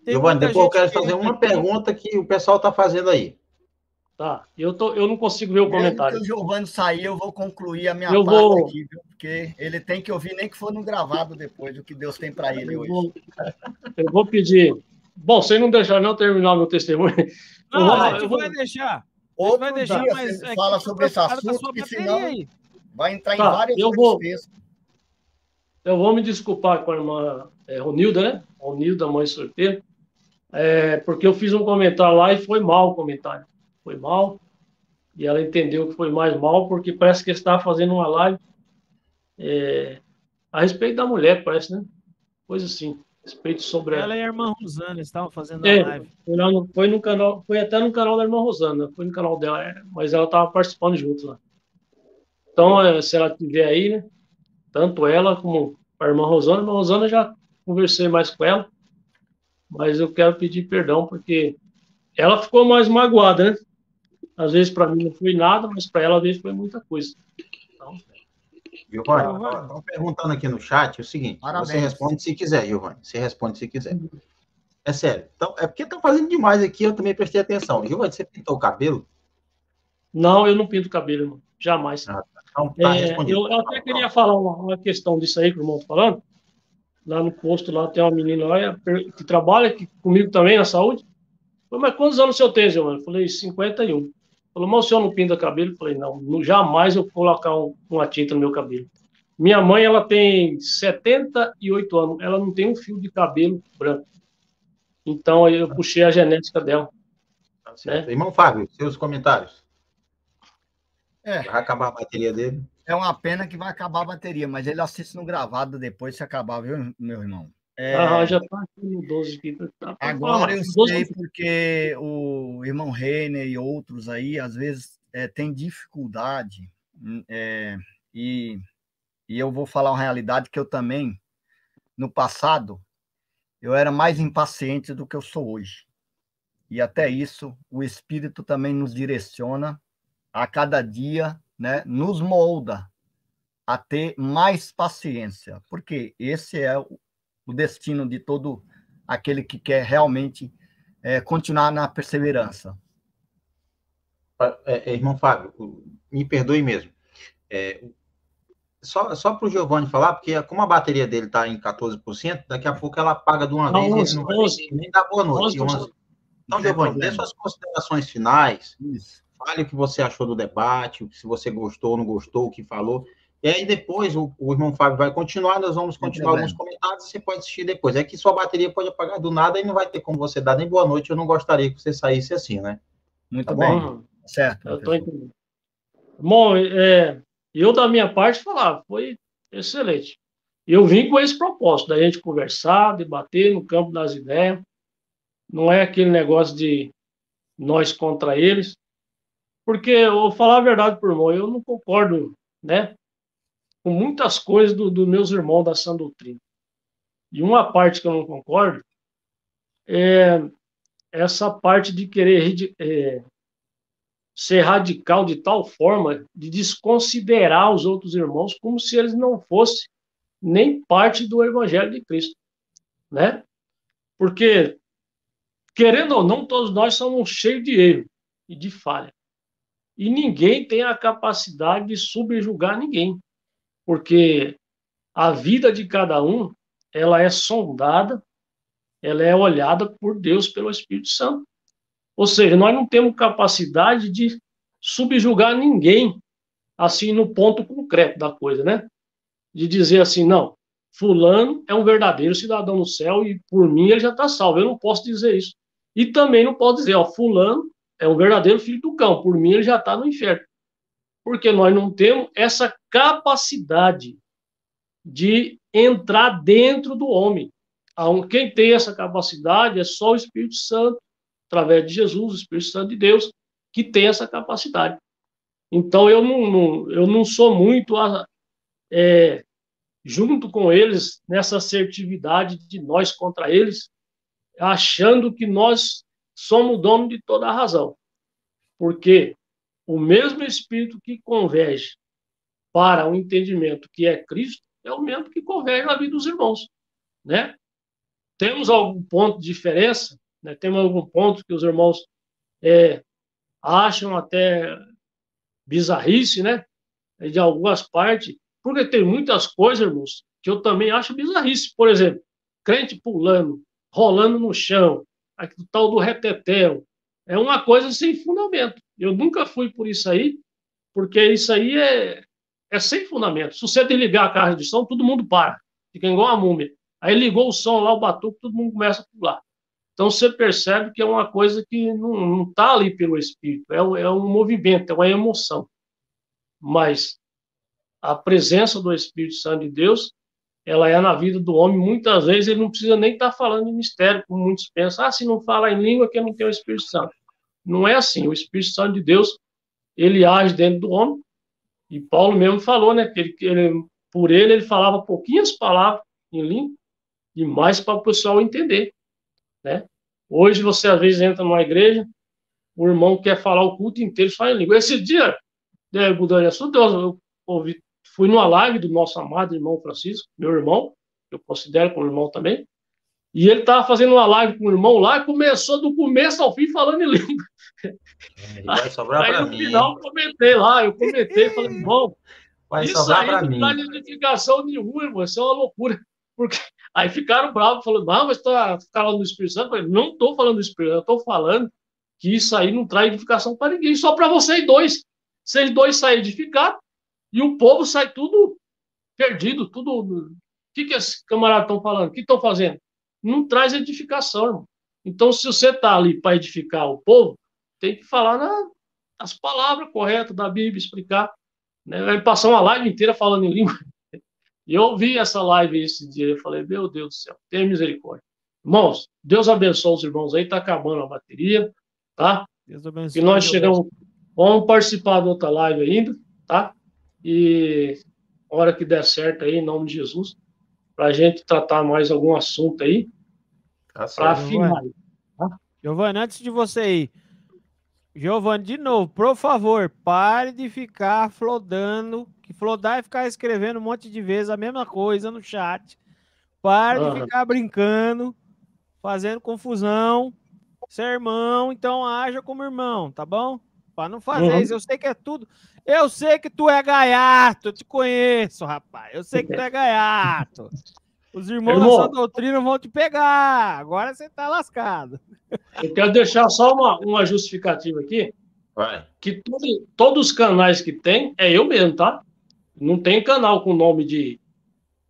[SPEAKER 3] Tem
[SPEAKER 5] Giovanni,
[SPEAKER 3] muita
[SPEAKER 5] depois eu
[SPEAKER 3] gente
[SPEAKER 5] quero fazer
[SPEAKER 3] querida
[SPEAKER 5] uma
[SPEAKER 3] aqui.
[SPEAKER 5] pergunta que o pessoal está fazendo aí.
[SPEAKER 4] Tá. Eu não consigo ver o
[SPEAKER 2] Mesmo que
[SPEAKER 4] comentário.
[SPEAKER 2] o Giovanni sair, eu vou concluir a minha
[SPEAKER 4] Eu
[SPEAKER 2] parte
[SPEAKER 4] vou-
[SPEAKER 2] aqui, viu? Porque ele tem que ouvir, nem que for no gravado depois, do que Deus tem para ele hoje.
[SPEAKER 4] Eu vou pedir. Bom, se não deixar não terminar meu testemunho.
[SPEAKER 3] Não, a
[SPEAKER 4] eu
[SPEAKER 3] gente
[SPEAKER 4] vou-
[SPEAKER 3] vai deixar.
[SPEAKER 2] Outro
[SPEAKER 3] vai deixar,
[SPEAKER 2] dia
[SPEAKER 3] mas
[SPEAKER 2] você
[SPEAKER 3] é
[SPEAKER 2] fala
[SPEAKER 3] que
[SPEAKER 2] sobre esse
[SPEAKER 3] preocupada com a
[SPEAKER 2] assunto,
[SPEAKER 3] sua
[SPEAKER 2] que
[SPEAKER 3] bateria
[SPEAKER 2] senão
[SPEAKER 3] aí.
[SPEAKER 2] vai entrar em
[SPEAKER 4] Tá,
[SPEAKER 2] vários
[SPEAKER 4] eu
[SPEAKER 2] outros
[SPEAKER 4] vou-
[SPEAKER 2] textos.
[SPEAKER 4] Eu vou me desculpar com a irmã Ronilda, né? Ronilda, mãe solteira, porque eu fiz um comentário lá e foi mal o comentário. Foi mal. E ela entendeu que foi mais mal, porque parece que estava fazendo uma live a respeito da mulher, parece, né? Coisa assim. A respeito sobre
[SPEAKER 3] Ela e a irmã Rosana estavam fazendo a
[SPEAKER 4] É,
[SPEAKER 3] live.
[SPEAKER 4] foi no canal, foi até no canal da irmã Rosana, foi no canal dela, mas ela estava participando junto lá. Então, se ela estiver aí, né? Tanto ela como a irmã Rosana já conversei mais com ela, mas eu quero pedir perdão porque ela ficou mais magoada, né? Às vezes para mim não foi nada, mas para ela às vezes foi muita coisa. Então,
[SPEAKER 5] Giovanni,
[SPEAKER 3] Giovanni.
[SPEAKER 5] estão perguntando aqui no chat o seguinte:
[SPEAKER 2] Parabéns.
[SPEAKER 5] você responde se quiser, Giovanni. Você responde se quiser. É sério. Então, é porque estão fazendo demais aqui, eu também prestei atenção. Giovanni, você pintou o cabelo?
[SPEAKER 4] não, eu não pinto cabelo, irmão. Jamais.
[SPEAKER 5] Então, tá respondido.
[SPEAKER 4] Eu até queria falar uma questão disso aí que o irmão está falando. Lá no posto, lá tem uma menina lá que trabalha comigo também na saúde. Falei, mas quantos anos o senhor tem, Giovanni? Eu falei, 51. Falou, mas o senhor não pinta cabelo? Eu falei, não, jamais eu vou colocar uma tinta no meu cabelo. Minha mãe, ela tem 78 anos, ela não tem um fio de cabelo branco. Então, aí eu puxei a genética dela.
[SPEAKER 5] Tá certo. Irmão Fábio, seus comentários.
[SPEAKER 2] É.
[SPEAKER 5] Vai acabar a bateria dele.
[SPEAKER 2] É uma pena que vai acabar a bateria, mas ele assiste no gravado depois se acabar, viu, meu irmão?
[SPEAKER 4] Já tá aqui no 12 aqui.
[SPEAKER 2] Agora eu sei porque o irmão Reiner e outros aí, às vezes, têm dificuldade, e eu vou falar uma realidade que eu também, no passado, eu era mais impaciente do que eu sou hoje. E até isso, o Espírito também nos direciona a cada dia, né, nos molda a ter mais paciência, porque esse é o destino de todo aquele que quer realmente continuar na perseverança.
[SPEAKER 5] Irmão Fábio, me perdoe mesmo. Só para o Giovanni falar, porque como a bateria dele está em 14%, daqui a pouco ela apaga de uma vez e ele não vai nem dar boa noite. 11. Então, Giovanni, dê suas considerações finais.
[SPEAKER 2] Isso.
[SPEAKER 5] Fale o que você achou do debate, se você gostou ou não gostou, o que falou. E aí depois o irmão Fábio vai continuar, nós vamos continuar alguns comentários, você pode assistir depois. É que sua bateria pode apagar do nada e não vai ter como você dar nem boa noite, eu não gostaria que você saísse assim, né?
[SPEAKER 2] Muito
[SPEAKER 5] Tá
[SPEAKER 2] bem.
[SPEAKER 5] bom?
[SPEAKER 2] Certo.
[SPEAKER 4] Eu estou entendendo. Bom, eu da minha parte falar, foi excelente. Eu vim com esse propósito, da gente conversar, debater no campo das ideias. Não é aquele negócio de nós contra eles. Porque, eu vou falar a verdade por irmão, eu não concordo, né, com muitas coisas dos meus irmãos da sã doutrina. E uma parte que eu não concordo é essa parte de querer ser radical de tal forma de desconsiderar os outros irmãos como se eles não fossem nem parte do Evangelho de Cristo, né? Porque, querendo ou não, todos nós somos cheios de erro e de falha. E ninguém tem a capacidade de subjugar ninguém, porque a vida de cada um, ela é sondada, ela é olhada por Deus, pelo Espírito Santo. Ou seja, nós não temos capacidade de subjugar ninguém, assim, no ponto concreto da coisa, né? De dizer assim, não, fulano é um verdadeiro cidadão no céu e por mim ele já está salvo. Eu não posso dizer isso. E também não posso dizer, ó, fulano é um verdadeiro filho do cão, por mim ele já está no inferno. Porque nós não temos essa capacidade de entrar dentro do homem. Quem tem essa capacidade é só o Espírito Santo, através de Jesus, o Espírito Santo de Deus, que tem essa capacidade. Então, eu não sou muito junto com eles nessa assertividade de nós contra eles, achando que nós somos o dono de toda a razão. Porque o mesmo Espírito que converge para o entendimento que é Cristo é o mesmo que converge na vida dos irmãos, né? Temos algum ponto de diferença, né? Temos algum ponto que os irmãos acham até bizarrice, né? De algumas partes, porque tem muitas coisas, irmãos, que eu também acho bizarrice. Por exemplo, crente pulando, rolando no chão, o tal do retetel, é uma coisa sem fundamento. Eu nunca fui por isso aí, porque isso aí é sem fundamento. Se você desligar a caixa de som, todo mundo para, fica igual uma múmia. Aí ligou o som lá, o batuque, todo mundo começa a pular. Então você percebe que é uma coisa que não está ali pelo Espírito, é um movimento, é uma emoção. Mas a presença do Espírito Santo de Deus, ela é na vida do homem. Muitas vezes ele não precisa nem estar falando em mistério, como muitos pensam. Se não fala em língua, que não tem o Espírito Santo. Não é assim. O Espírito Santo de Deus, ele age dentro do homem. E Paulo mesmo falou, né? Que por ele falava pouquinhas palavras em língua, e mais para o pessoal entender, né? Hoje você às vezes entra numa igreja, o irmão quer falar o culto inteiro só em língua. Esse dia, eu fui numa live do nosso amado irmão Francisco, meu irmão, que eu considero como irmão também, e ele estava fazendo uma live com o irmão lá e começou do começo ao fim falando em língua.
[SPEAKER 5] Vai sobrar para mim.
[SPEAKER 4] No final eu comentei, falei, irmão, isso aí não traz edificação nenhuma, irmão, isso é uma loucura. Porque aí ficaram bravos, falando, não, mas está falando do Espírito Santo. Eu falei, não estou falando do Espírito Santo, eu estou falando que isso aí não traz edificação para ninguém, só para vocês dois. Vocês dois saem edificados e o povo sai tudo perdido, tudo. O que esses camaradas estão falando? O que estão fazendo? Não traz edificação, irmão. Então, se você está ali para edificar o povo, tem que falar as palavras corretas da Bíblia, explicar. Né? Vai passar uma live inteira falando em língua. E eu ouvi essa live esse dia, eu falei, meu Deus do céu, tenha misericórdia. Irmãos, Deus abençoe os irmãos aí, está acabando a bateria, tá?
[SPEAKER 3] Deus abençoe.
[SPEAKER 4] E nós chegamos, vamos participar de outra live ainda, tá? E a hora que der certo aí, em nome de Jesus, para a gente tratar mais algum assunto aí, para afinar.
[SPEAKER 3] Tá? Giovanni, antes de você ir, Giovanni, de novo, por favor, pare de ficar flodando, que flodar é ficar escrevendo um monte de vezes a mesma coisa no chat. Pare de ficar brincando, fazendo confusão. Você é irmão, então haja como irmão, tá bom? Para não fazer isso, eu sei que é tudo. Eu sei que tu é gaiato, eu te conheço, rapaz. Eu sei que tu é gaiato. Os irmãos da sua doutrina vão te pegar. Agora você tá lascado.
[SPEAKER 4] Eu quero deixar só uma justificativa aqui.
[SPEAKER 5] Vai.
[SPEAKER 4] Que todos os canais que tem, é eu mesmo, tá? Não tem canal com nome de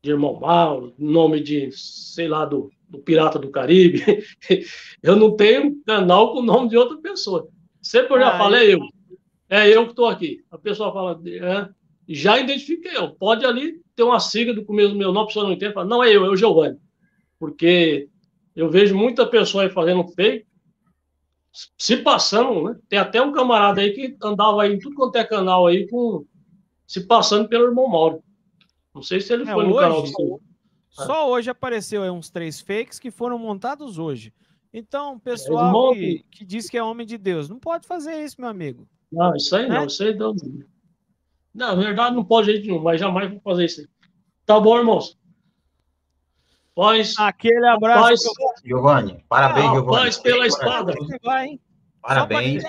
[SPEAKER 4] Irmão Mauro, nome de, sei lá, do Pirata do Caribe. Eu não tenho canal com o nome de outra pessoa. Sempre eu já falei, é eu que estou aqui. A pessoa fala, já identifiquei eu. Pode ali ter uma sigla do começo do meu nome, a pessoa não entende, fala, não, é o Giovanni. Porque eu vejo muita pessoa aí fazendo fake, se passando, né? Tem até um camarada aí que andava aí em tudo quanto é canal aí, se passando pelo Irmão Mauro. Não sei se ele foi no canal do seu.
[SPEAKER 3] Só hoje apareceu aí uns 3 fakes que foram montados hoje. Então, pessoal que diz que é homem de Deus, não pode fazer isso, meu amigo.
[SPEAKER 4] Não, isso aí não, isso aí não. Na verdade, não pode de jeito nenhum, mas jamais vou fazer isso aí. Tá bom, irmãos? Paz.
[SPEAKER 3] Aquele abraço.
[SPEAKER 5] Giovanni, parabéns, Giovanni.
[SPEAKER 4] Paz pela espada.
[SPEAKER 5] Parabéns.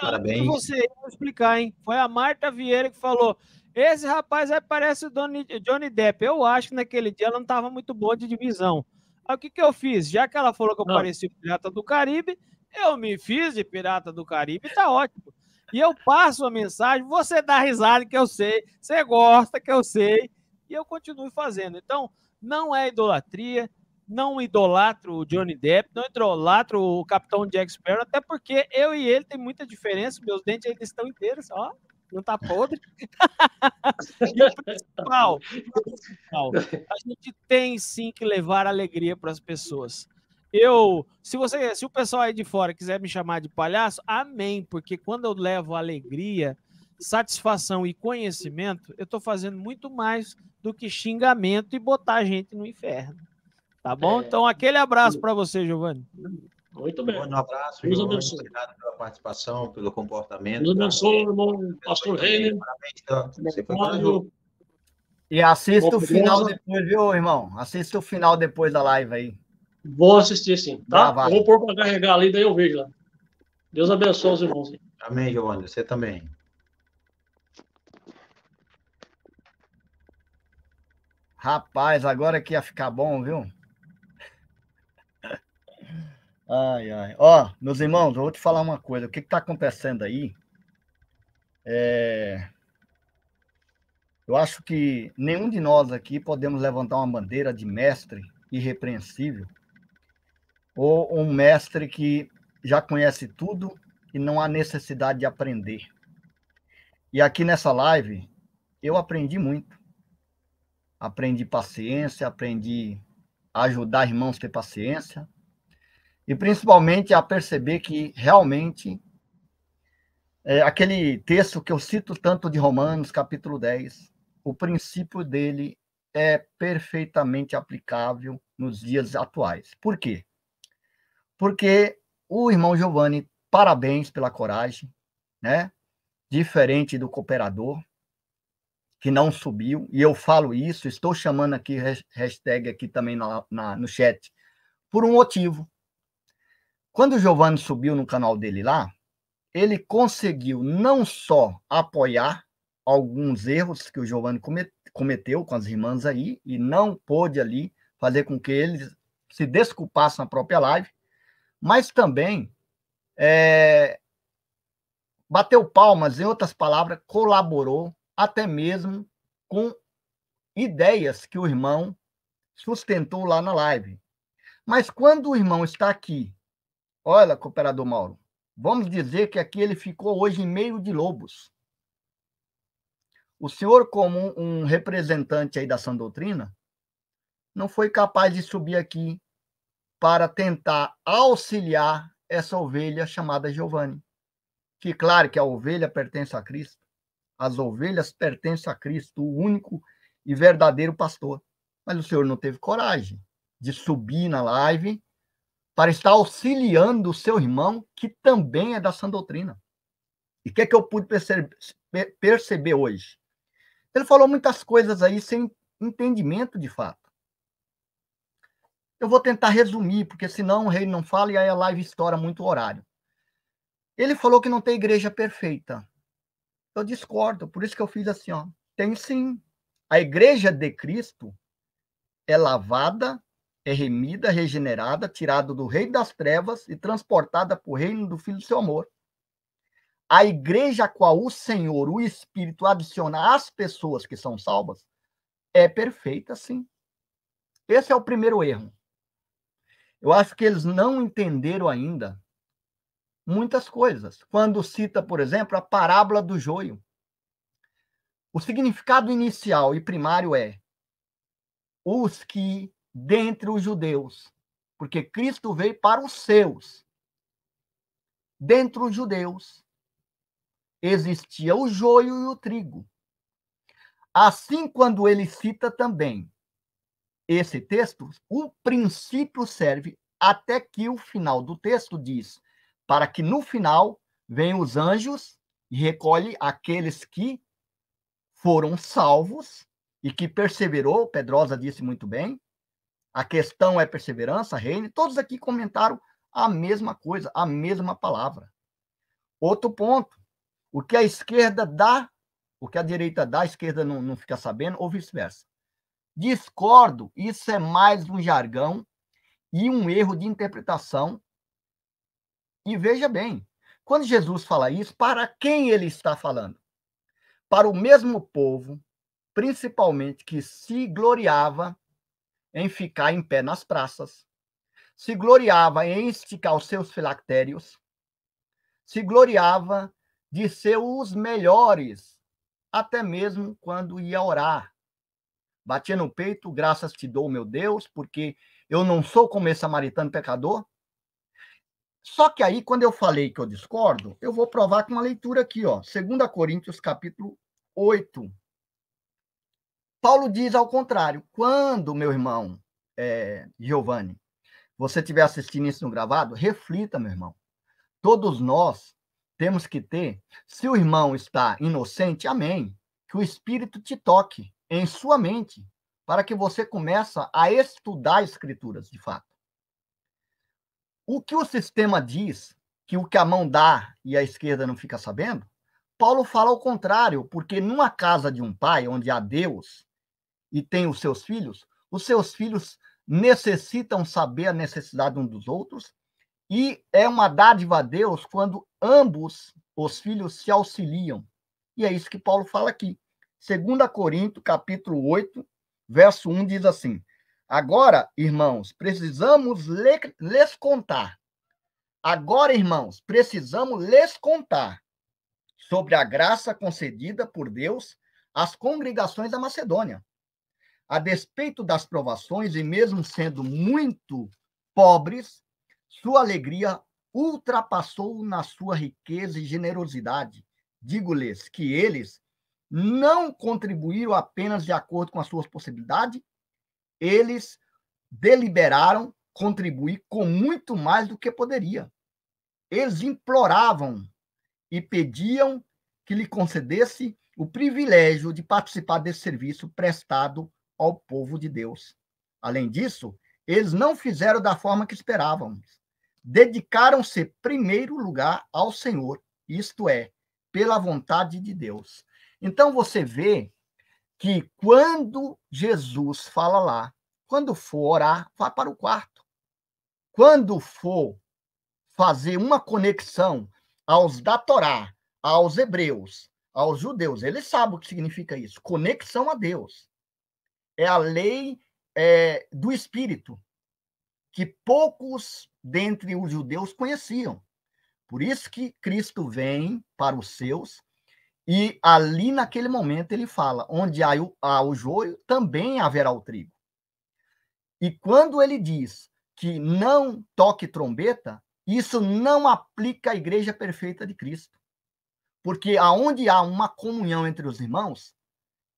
[SPEAKER 3] Vou explicar, hein? Foi a Marta Vieira que falou, esse rapaz aí parece o Johnny Depp. Eu acho que naquele dia ela não estava muito boa de divisão. Aí o que eu fiz? Já que ela falou que eu parecia Pirata do Caribe, eu me fiz de Pirata do Caribe, tá ótimo. E eu passo a mensagem, você dá risada que eu sei, você gosta que eu sei, e eu continuo fazendo. Então, não é idolatria, não idolatro o Johnny Depp, não idolatro o Capitão Jack Sparrow, até porque eu e ele tem muita diferença, meus dentes ainda estão inteiros, ó. Não tá podre? E o principal, a gente tem sim que levar alegria para as pessoas. Se o pessoal aí de fora quiser me chamar de palhaço, amém, porque quando eu levo alegria, satisfação e conhecimento, eu estou fazendo muito mais do que xingamento e botar a gente no inferno. Tá bom? Então, aquele abraço para você, Giovanni.
[SPEAKER 4] Muito bem.
[SPEAKER 5] Um abraço,
[SPEAKER 4] Deus
[SPEAKER 5] Giovanni.
[SPEAKER 4] abençoe.
[SPEAKER 5] Obrigado pela participação, pelo comportamento.
[SPEAKER 4] Deus abençoe, irmão Pastor Reiner.
[SPEAKER 5] Você foi corajoso.
[SPEAKER 2] E assista o final depois, viu, irmão? Assista o final depois da live aí.
[SPEAKER 4] Vou assistir sim, tá?
[SPEAKER 2] Gravado.
[SPEAKER 4] Eu vou pôr para carregar ali, daí eu vejo lá. Deus abençoe os irmãos.
[SPEAKER 5] Amém, Giovanni. Você também.
[SPEAKER 2] Rapaz, agora que ia ficar bom, viu? Ai, ai. Ó, meus irmãos, eu vou te falar uma coisa. O que está acontecendo aí? Eu acho que nenhum de nós aqui podemos levantar uma bandeira de mestre irrepreensível ou um mestre que já conhece tudo e não há necessidade de aprender. E aqui nessa live, eu aprendi muito. Aprendi paciência, aprendi a ajudar irmãos a ter paciência e principalmente a perceber que realmente aquele texto que eu cito tanto de Romanos, capítulo 10, o princípio dele é perfeitamente aplicável nos dias atuais. Por quê? Porque o irmão Giovanni, parabéns pela coragem, né? Diferente do cooperador, que não subiu, e eu falo isso, estou chamando aqui, hashtag aqui também no chat, por um motivo. Quando o Giovanni subiu no canal dele lá, ele conseguiu não só apoiar alguns erros que o Giovanni cometeu com as irmãs aí, e não pôde ali fazer com que eles se desculpassem na própria live, mas também bateu palmas, em outras palavras, colaborou até mesmo com ideias que o irmão sustentou lá na live. Mas quando o irmão está aqui, olha, cooperador Mauro, vamos dizer que aqui ele ficou hoje em meio de lobos. O senhor, como um representante aí da sã doutrina, não foi capaz de subir aqui para tentar auxiliar essa ovelha chamada Giovanni. Que claro que a ovelha pertence a Cristo. As ovelhas pertencem a Cristo, o único e verdadeiro pastor. Mas o senhor não teve coragem de subir na live para estar auxiliando o seu irmão, que também é da sã doutrina. E o que é que eu pude perceber hoje? Ele falou muitas coisas aí sem entendimento de fato. Eu vou tentar resumir, porque senão o rei não fala e aí a live estoura muito o horário. Ele falou que não tem igreja perfeita. Eu discordo, por isso que eu fiz assim, ó. Tem sim. A igreja de Cristo é lavada, é remida, regenerada, tirada do reino das trevas e transportada para o reino do Filho do seu amor. A igreja a qual o Senhor, o Espírito, adiciona às pessoas que são salvas, é perfeita, sim. Esse é o primeiro erro. Eu acho que eles não entenderam ainda muitas coisas. Quando cita, por exemplo, a parábola do joio. O significado inicial e primário é os que, dentre os judeus, porque Cristo veio para os seus. Dentre os judeus, existia o joio e o trigo. Assim, quando ele cita também esse texto, o princípio serve até que o final do texto diz, para que no final venham os anjos e recolhe aqueles que foram salvos e que perseverou. Pedrosa disse muito bem, a questão é perseverança, reino. Todos aqui comentaram a mesma coisa, a mesma palavra. Outro ponto, o que a esquerda dá, o que a direita dá, a esquerda não fica sabendo, ou vice-versa. Discordo, isso é mais um jargão e um erro de interpretação. E veja bem, quando Jesus fala isso, para quem ele está falando? Para o mesmo povo, principalmente, que se gloriava em ficar em pé nas praças, se gloriava em esticar os seus filactérios, se gloriava de ser os melhores, até mesmo quando ia orar. Batia no peito, graças te dou, meu Deus, porque eu não sou como esse samaritano pecador. Só que aí, quando eu falei que eu discordo, eu vou provar com uma leitura aqui, ó, 2 Coríntios, capítulo 8. Paulo diz ao contrário. Quando, meu irmão Giovanni, você estiver assistindo isso no gravado, reflita, meu irmão. Todos nós temos que ter, se o irmão está inocente, amém, que o Espírito te toque em sua mente, para que você comece a estudar as Escrituras, de fato. O que o sistema diz, que o que a mão dá e a esquerda não fica sabendo, Paulo fala ao contrário, porque numa casa de um pai, onde há Deus e tem os seus filhos necessitam saber a necessidade uns dos outros, e é uma dádiva a Deus quando ambos os filhos se auxiliam. E é isso que Paulo fala aqui. 2 Coríntios, capítulo 8, verso 1, diz assim: agora, irmãos, precisamos lhes contar. Agora, irmãos, precisamos lhes contar sobre a graça concedida por Deus às congregações da Macedônia. A despeito das provações, e mesmo sendo muito pobres, sua alegria ultrapassou na sua riqueza e generosidade. Digo-lhes que eles não contribuíram apenas de acordo com as suas possibilidades, eles deliberaram contribuir com muito mais do que poderia. Eles imploravam e pediam que lhe concedesse o privilégio de participar desse serviço prestado ao povo de Deus. Além disso, eles não fizeram da forma que esperávamos. Dedicaram-se, em primeiro lugar, ao Senhor, isto é, pela vontade de Deus. Então, você vê que quando Jesus fala lá, quando for orar, vá para o quarto. Quando for fazer uma conexão aos da Torá, aos hebreus, aos judeus, eles sabem o que significa isso. Conexão a Deus. É a lei do Espírito, que poucos dentre os judeus conheciam. Por isso que Cristo vem para os seus, e ali naquele momento ele fala, onde há o joio, também haverá o trigo. E quando ele diz que não toque trombeta, isso não aplica à igreja perfeita de Cristo. Porque aonde há uma comunhão entre os irmãos,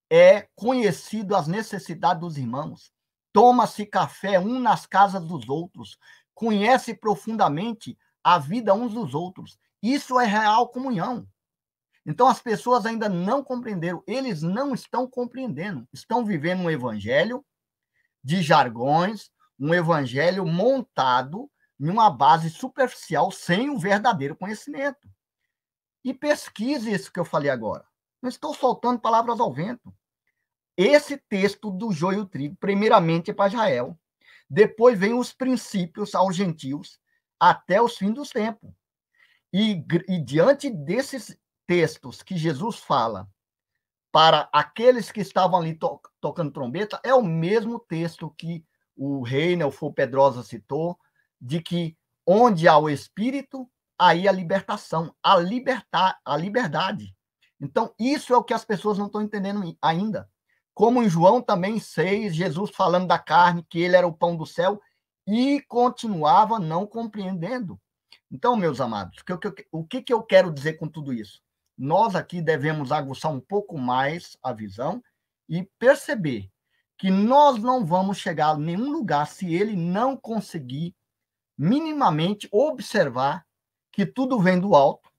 [SPEAKER 2] é conhecido as necessidades dos irmãos. Toma-se café um nas casas dos outros. Conhece profundamente a vida uns dos outros. Isso é real comunhão. Então, as pessoas ainda não compreenderam. Eles não estão compreendendo. Estão vivendo um evangelho de jargões, um evangelho montado em uma base superficial, sem o verdadeiro conhecimento. E pesquise isso que eu falei agora. Não estou soltando palavras ao vento. Esse texto do joio e o trigo, primeiramente é para Israel. Depois vem os princípios aos gentios, até os fins dos tempos. E diante desses textos que Jesus fala para aqueles que estavam ali tocando trombeta, é o mesmo texto que o Reiner, o Fô Pedrosa citou, de que onde há o Espírito, aí a libertação, a liberdade. Então, isso é o que as pessoas não estão entendendo ainda. Como em João também 6, Jesus falando da carne, que ele era o pão do céu, e continuava não compreendendo. Então, meus amados, o que eu quero dizer com tudo isso? Nós aqui devemos aguçar um pouco mais a visão e perceber que nós não vamos chegar a nenhum lugar se ele não conseguir minimamente observar que tudo vem do alto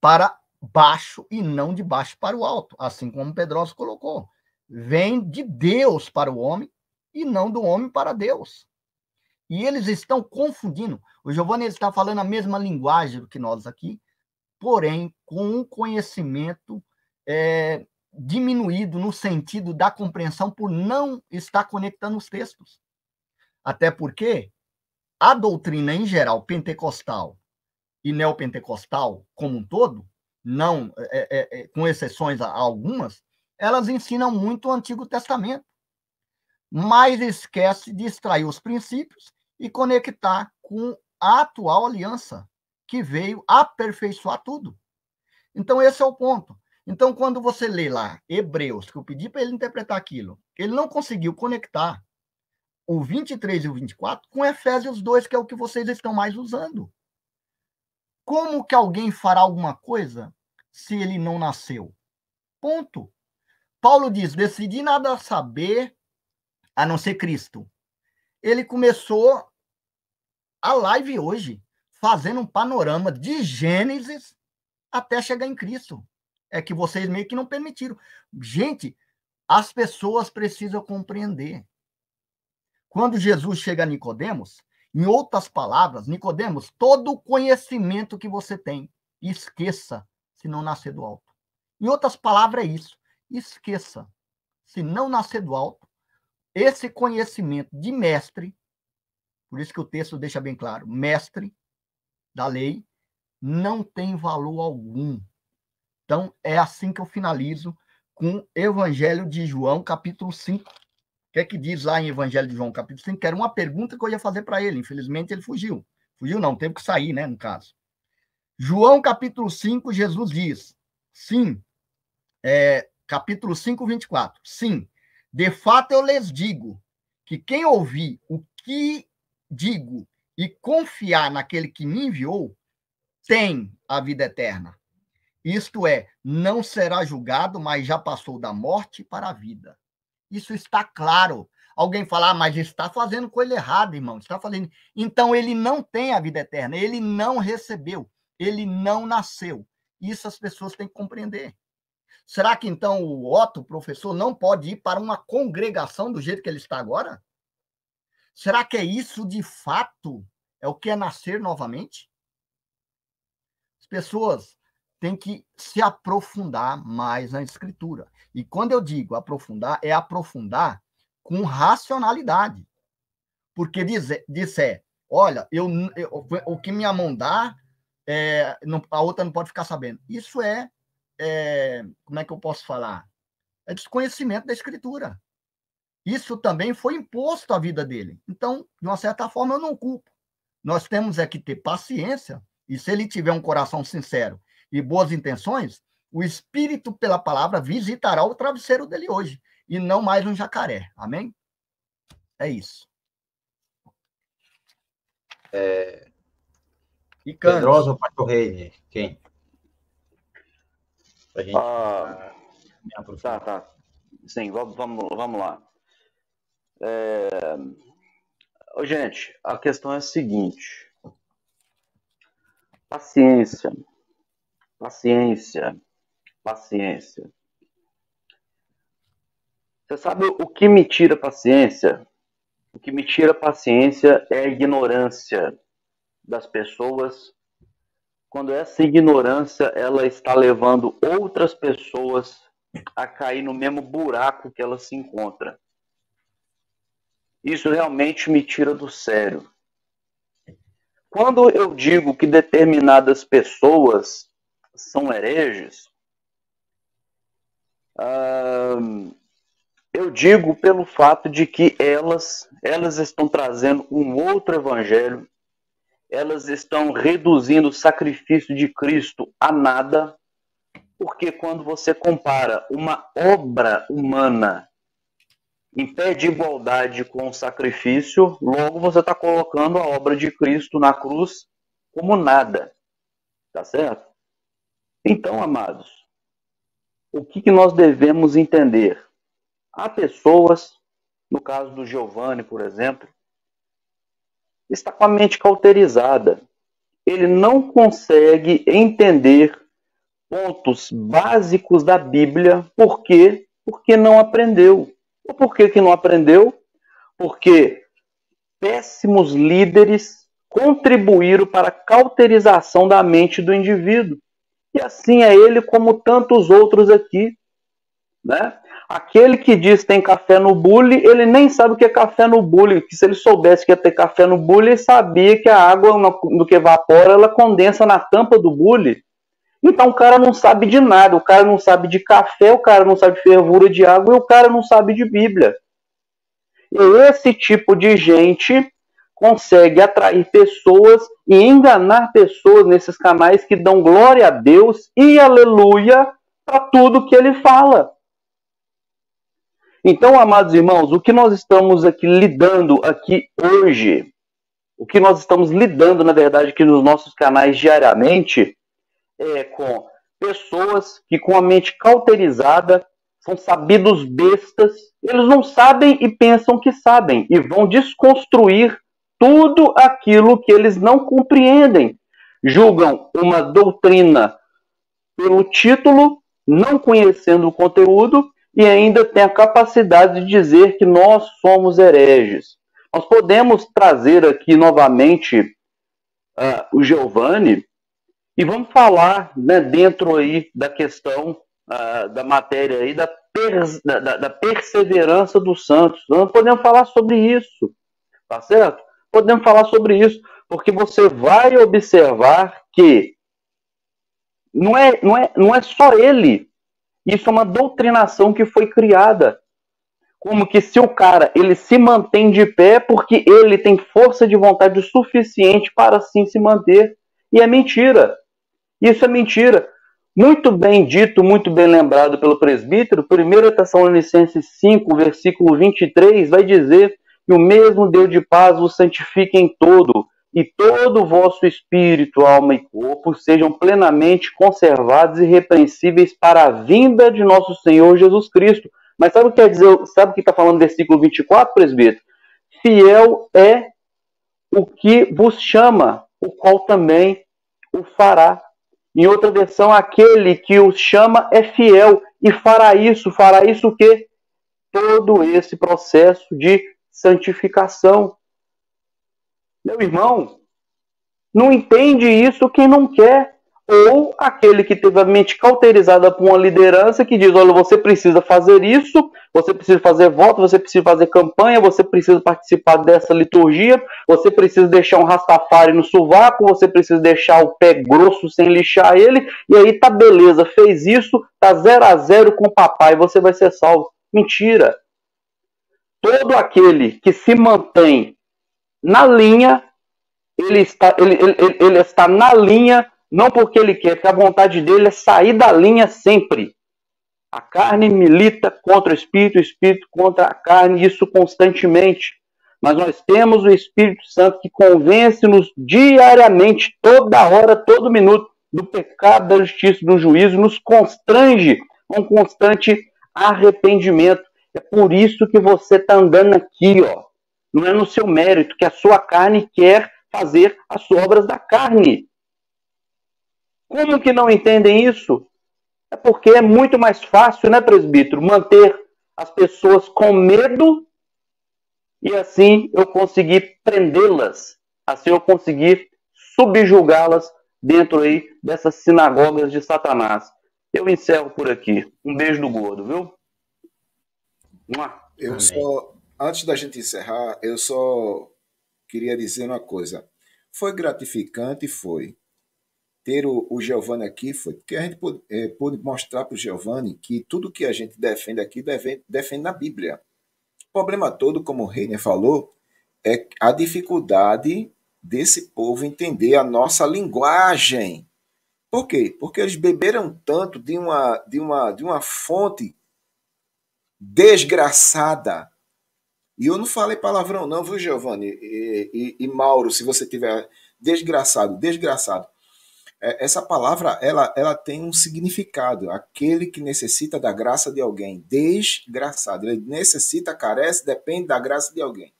[SPEAKER 2] para baixo e não de baixo para o alto, assim como Pedroso colocou. Vem de Deus para o homem e não do homem para Deus. E eles estão confundindo. O Giovanni está falando a mesma linguagem do que nós aqui, porém com um conhecimento diminuído no sentido da compreensão por não estar conectando os textos. Até porque a doutrina em geral, pentecostal e neopentecostal como um todo, não, com exceções a algumas, elas ensinam muito o Antigo Testamento, mas esquece de extrair os princípios e conectar com a atual aliança, que veio aperfeiçoar tudo. Então, esse é o ponto. Então, quando você lê lá Hebreus, que eu pedi para ele interpretar aquilo, ele não conseguiu conectar o 23 e o 24 com Efésios 2, que é o que vocês estão mais usando. Como que alguém fará alguma coisa se ele não nasceu? Ponto. Paulo diz, decidi nada saber a não ser Cristo. Ele começou a live hoje, fazendo um panorama de Gênesis até chegar em Cristo. É que vocês meio que não permitiram. Gente, as pessoas precisam compreender. Quando Jesus chega a Nicodemos, em outras palavras, Nicodemos, todo o conhecimento que você tem, esqueça se não nascer do alto. Em outras palavras, é isso. Esqueça. Se não nascer do alto, esse conhecimento de mestre, por isso que o texto deixa bem claro, mestre da lei, não tem valor algum. Então, é assim que eu finalizo com o Evangelho de João, capítulo 5. O que é que diz lá em Evangelho de João, capítulo 5? Que era uma pergunta que eu ia fazer para ele. Infelizmente, ele fugiu. Fugiu não, teve que sair, né, no caso. João, capítulo 5, Jesus diz, sim, capítulo 5, 24. Sim, de fato eu lhes digo que quem ouvir o que digo e confiar naquele que me enviou, tem a vida eterna. Isto é, não será julgado, mas já passou da morte para a vida. Isso está claro. Alguém fala, mas está fazendo coisa errada, irmão. Está fazendo. Então, ele não tem a vida eterna. Ele não recebeu. Ele não nasceu. Isso as pessoas têm que compreender. Será que, então, o Otto, professor, não pode ir para uma congregação do jeito que ele está agora? Será que é isso, de fato, é o que é nascer novamente? As pessoas têm que se aprofundar mais na Escritura. E quando eu digo aprofundar, é aprofundar com racionalidade. Porque disser, olha, o que minha mão dá, a outra não pode ficar sabendo. Isso como é que eu posso falar? É desconhecimento da Escritura. Isso também foi imposto à vida dele. Então, de uma certa forma, eu não culpo. Nós temos que ter paciência, e se ele tiver um coração sincero e boas intenções, o Espírito, pela palavra, visitará o travesseiro dele hoje, e não mais um jacaré. Amém? É isso.
[SPEAKER 5] E Pedrosa ou Pastor Reine? Quem? Pra gente...
[SPEAKER 6] Tá. Sim, vamos lá. Gente, a questão é a seguinte. Paciência. Você sabe o que me tira paciência? O que me tira paciência é a ignorância das pessoas, quando essa ignorância ela está levando outras pessoas a cair no mesmo buraco que ela se encontra. Isso realmente me tira do sério. Quando eu digo que determinadas pessoas são hereges, eu digo pelo fato de que elas estão trazendo um outro evangelho, elas estão reduzindo o sacrifício de Cristo a nada, porque quando você compara uma obra humana em pé de igualdade com o sacrifício, logo você está colocando a obra de Cristo na cruz como nada. Tá certo? Então, amados, o que nós devemos entender? Há pessoas, no caso do Giovanni, por exemplo, está com a mente cauterizada. Ele não consegue entender pontos básicos da Bíblia. Por quê? Porque não aprendeu. Ou por que não aprendeu? Porque péssimos líderes contribuíram para a cauterização da mente do indivíduo. E assim é ele como tantos outros aqui, né? Aquele que diz que tem café no bule, ele nem sabe o que é café no bule, que se ele soubesse que ia ter café no bule, ele sabia que a água, no que evapora, ela condensa na tampa do bule. Então o cara não sabe de nada, o cara não sabe de café, o cara não sabe de fervura de água e o cara não sabe de Bíblia. E esse tipo de gente consegue atrair pessoas e enganar pessoas nesses canais que dão glória a Deus e aleluia para tudo que ele fala. Então, amados irmãos, o que nós estamos aqui lidando aqui hoje, o que nós estamos lidando, na verdade, aqui nos nossos canais diariamente, é com pessoas que com a mente cauterizada são sabidos bestas, eles não sabem e pensam que sabem, e vão desconstruir tudo aquilo que eles não compreendem. Julgam uma doutrina pelo título, não conhecendo o conteúdo, e ainda tem a capacidade de dizer que nós somos hereges. Nós podemos trazer aqui novamente o Giovanni e vamos falar, né, dentro aí da questão da matéria aí da perseverança dos santos. Nós podemos falar sobre isso, tá certo? Podemos falar sobre isso, porque você vai observar que não é só ele. Isso é uma doutrinação que foi criada. Como que se o cara ele se mantém de pé porque ele tem força de vontade o suficiente para assim se manter. E é mentira. Isso é mentira. Muito bem dito, muito bem lembrado pelo presbítero, 1 Tessalonicenses 5, versículo 23, vai dizer que o mesmo Deus de paz vos santifique em todo, e todo o vosso espírito, alma e corpo sejam plenamente conservados e irrepreensíveis para a vinda de nosso Senhor Jesus Cristo. Mas sabe o que quer dizer? Sabe o que está falando no versículo 24, presbítero? Fiel é o que vos chama, o qual também o fará. Em outra versão, aquele que os chama é fiel e fará isso. Fará isso o quê? Todo esse processo de santificação. Meu irmão, não entende isso quem não quer. Ou aquele que teve a mente cauterizada por uma liderança que diz, olha, você precisa fazer isso, você precisa fazer voto, você precisa fazer campanha, você precisa participar dessa liturgia, você precisa deixar um rastafari no sovaco, você precisa deixar o pé grosso sem lixar ele, e aí tá beleza, fez isso, tá 0-0 com o papai, você vai ser salvo. Mentira. Todo aquele que se mantém na linha, ele está na linha, não porque ele quer, porque a vontade dele é sair da linha sempre. A carne milita contra o espírito contra a carne, isso constantemente. Mas nós temos o Espírito Santo que convence-nos diariamente, toda hora, todo minuto, do pecado, da justiça, do juízo, nos constrange a um constante arrependimento. É por isso que você está andando aqui, ó. Não é no seu mérito, que a sua carne quer fazer as obras da carne. Como que não entendem isso? É porque é muito mais fácil, né, presbítero, manter as pessoas com medo e assim eu conseguir prendê-las, assim eu conseguir subjugá-las dentro aí dessas sinagogas de Satanás. Eu encerro por aqui. Um beijo do gordo, viu?
[SPEAKER 1] Antes da gente encerrar, eu só queria dizer uma coisa. Foi gratificante, foi. Ter o Giovanni aqui foi porque a gente pôde mostrar para o Giovanni que tudo que a gente defende aqui defende na Bíblia. O problema todo, como o Reiner falou, é a dificuldade desse povo entender a nossa linguagem. Por quê? Porque eles beberam tanto de uma fonte desgraçada. E eu não falei palavrão não, viu, Giovanni? E Mauro, se você tiver desgraçado. Essa palavra, ela tem um significado. Aquele que necessita da graça de alguém. Desgraçado. Ele necessita, carece, depende da graça de alguém.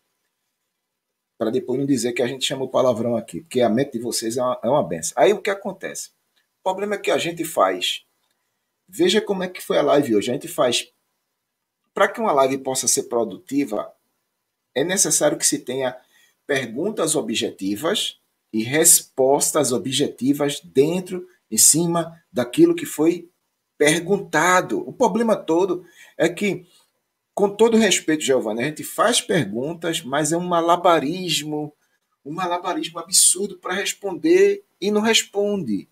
[SPEAKER 1] Para depois não dizer que a gente chamou palavrão aqui. Porque a mente de vocês é uma benção. Aí o que acontece? O problema é que a gente faz. Veja como é que foi a live hoje. A gente faz. Para que uma live possa ser produtiva, é necessário que se tenha perguntas objetivas e respostas objetivas em cima daquilo que foi perguntado. O problema todo é que, com todo respeito, Giovanni, a gente faz perguntas, mas é um malabarismo absurdo para responder e não responde.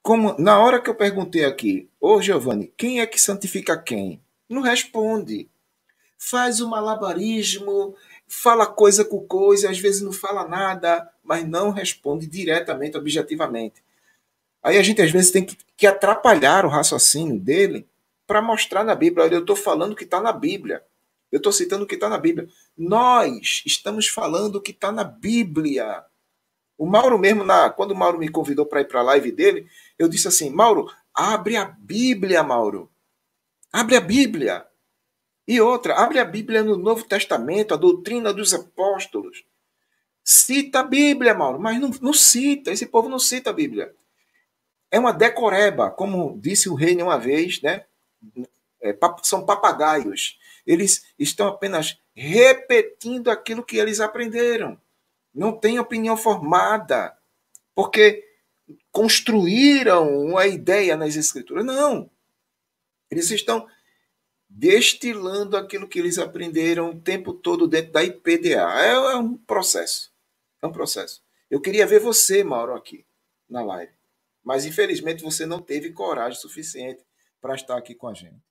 [SPEAKER 1] Como na hora que eu perguntei aqui, ô Giovanni, quem é que santifica quem? Não responde. Faz um malabarismo fala coisa com coisa, às vezes não fala nada, mas não responde diretamente, objetivamente. Aí a gente às vezes tem que atrapalhar o raciocínio dele para mostrar na Bíblia. Olha, eu estou falando o que está na Bíblia. Eu estou citando o que está na Bíblia. Nós estamos falando o que está na Bíblia. O Mauro mesmo, quando o Mauro me convidou para ir para a live dele, eu disse assim, Mauro, abre a Bíblia, Mauro. Abre a Bíblia. E outra, abre a Bíblia no Novo Testamento, a doutrina dos apóstolos. Cita a Bíblia, Mauro, mas não cita, esse povo não cita a Bíblia. É uma decoreba, como disse o rei uma vez, né? São papagaios. Eles estão apenas repetindo aquilo que eles aprenderam. Não têm opinião formada, porque construíram uma ideia nas escrituras. Não. Eles estão destilando aquilo que eles aprenderam o tempo todo dentro da IPDA. É um processo. É um processo. Eu queria ver você, Mauro, aqui na live. Mas, infelizmente, você não teve coragem suficiente para estar aqui com a gente.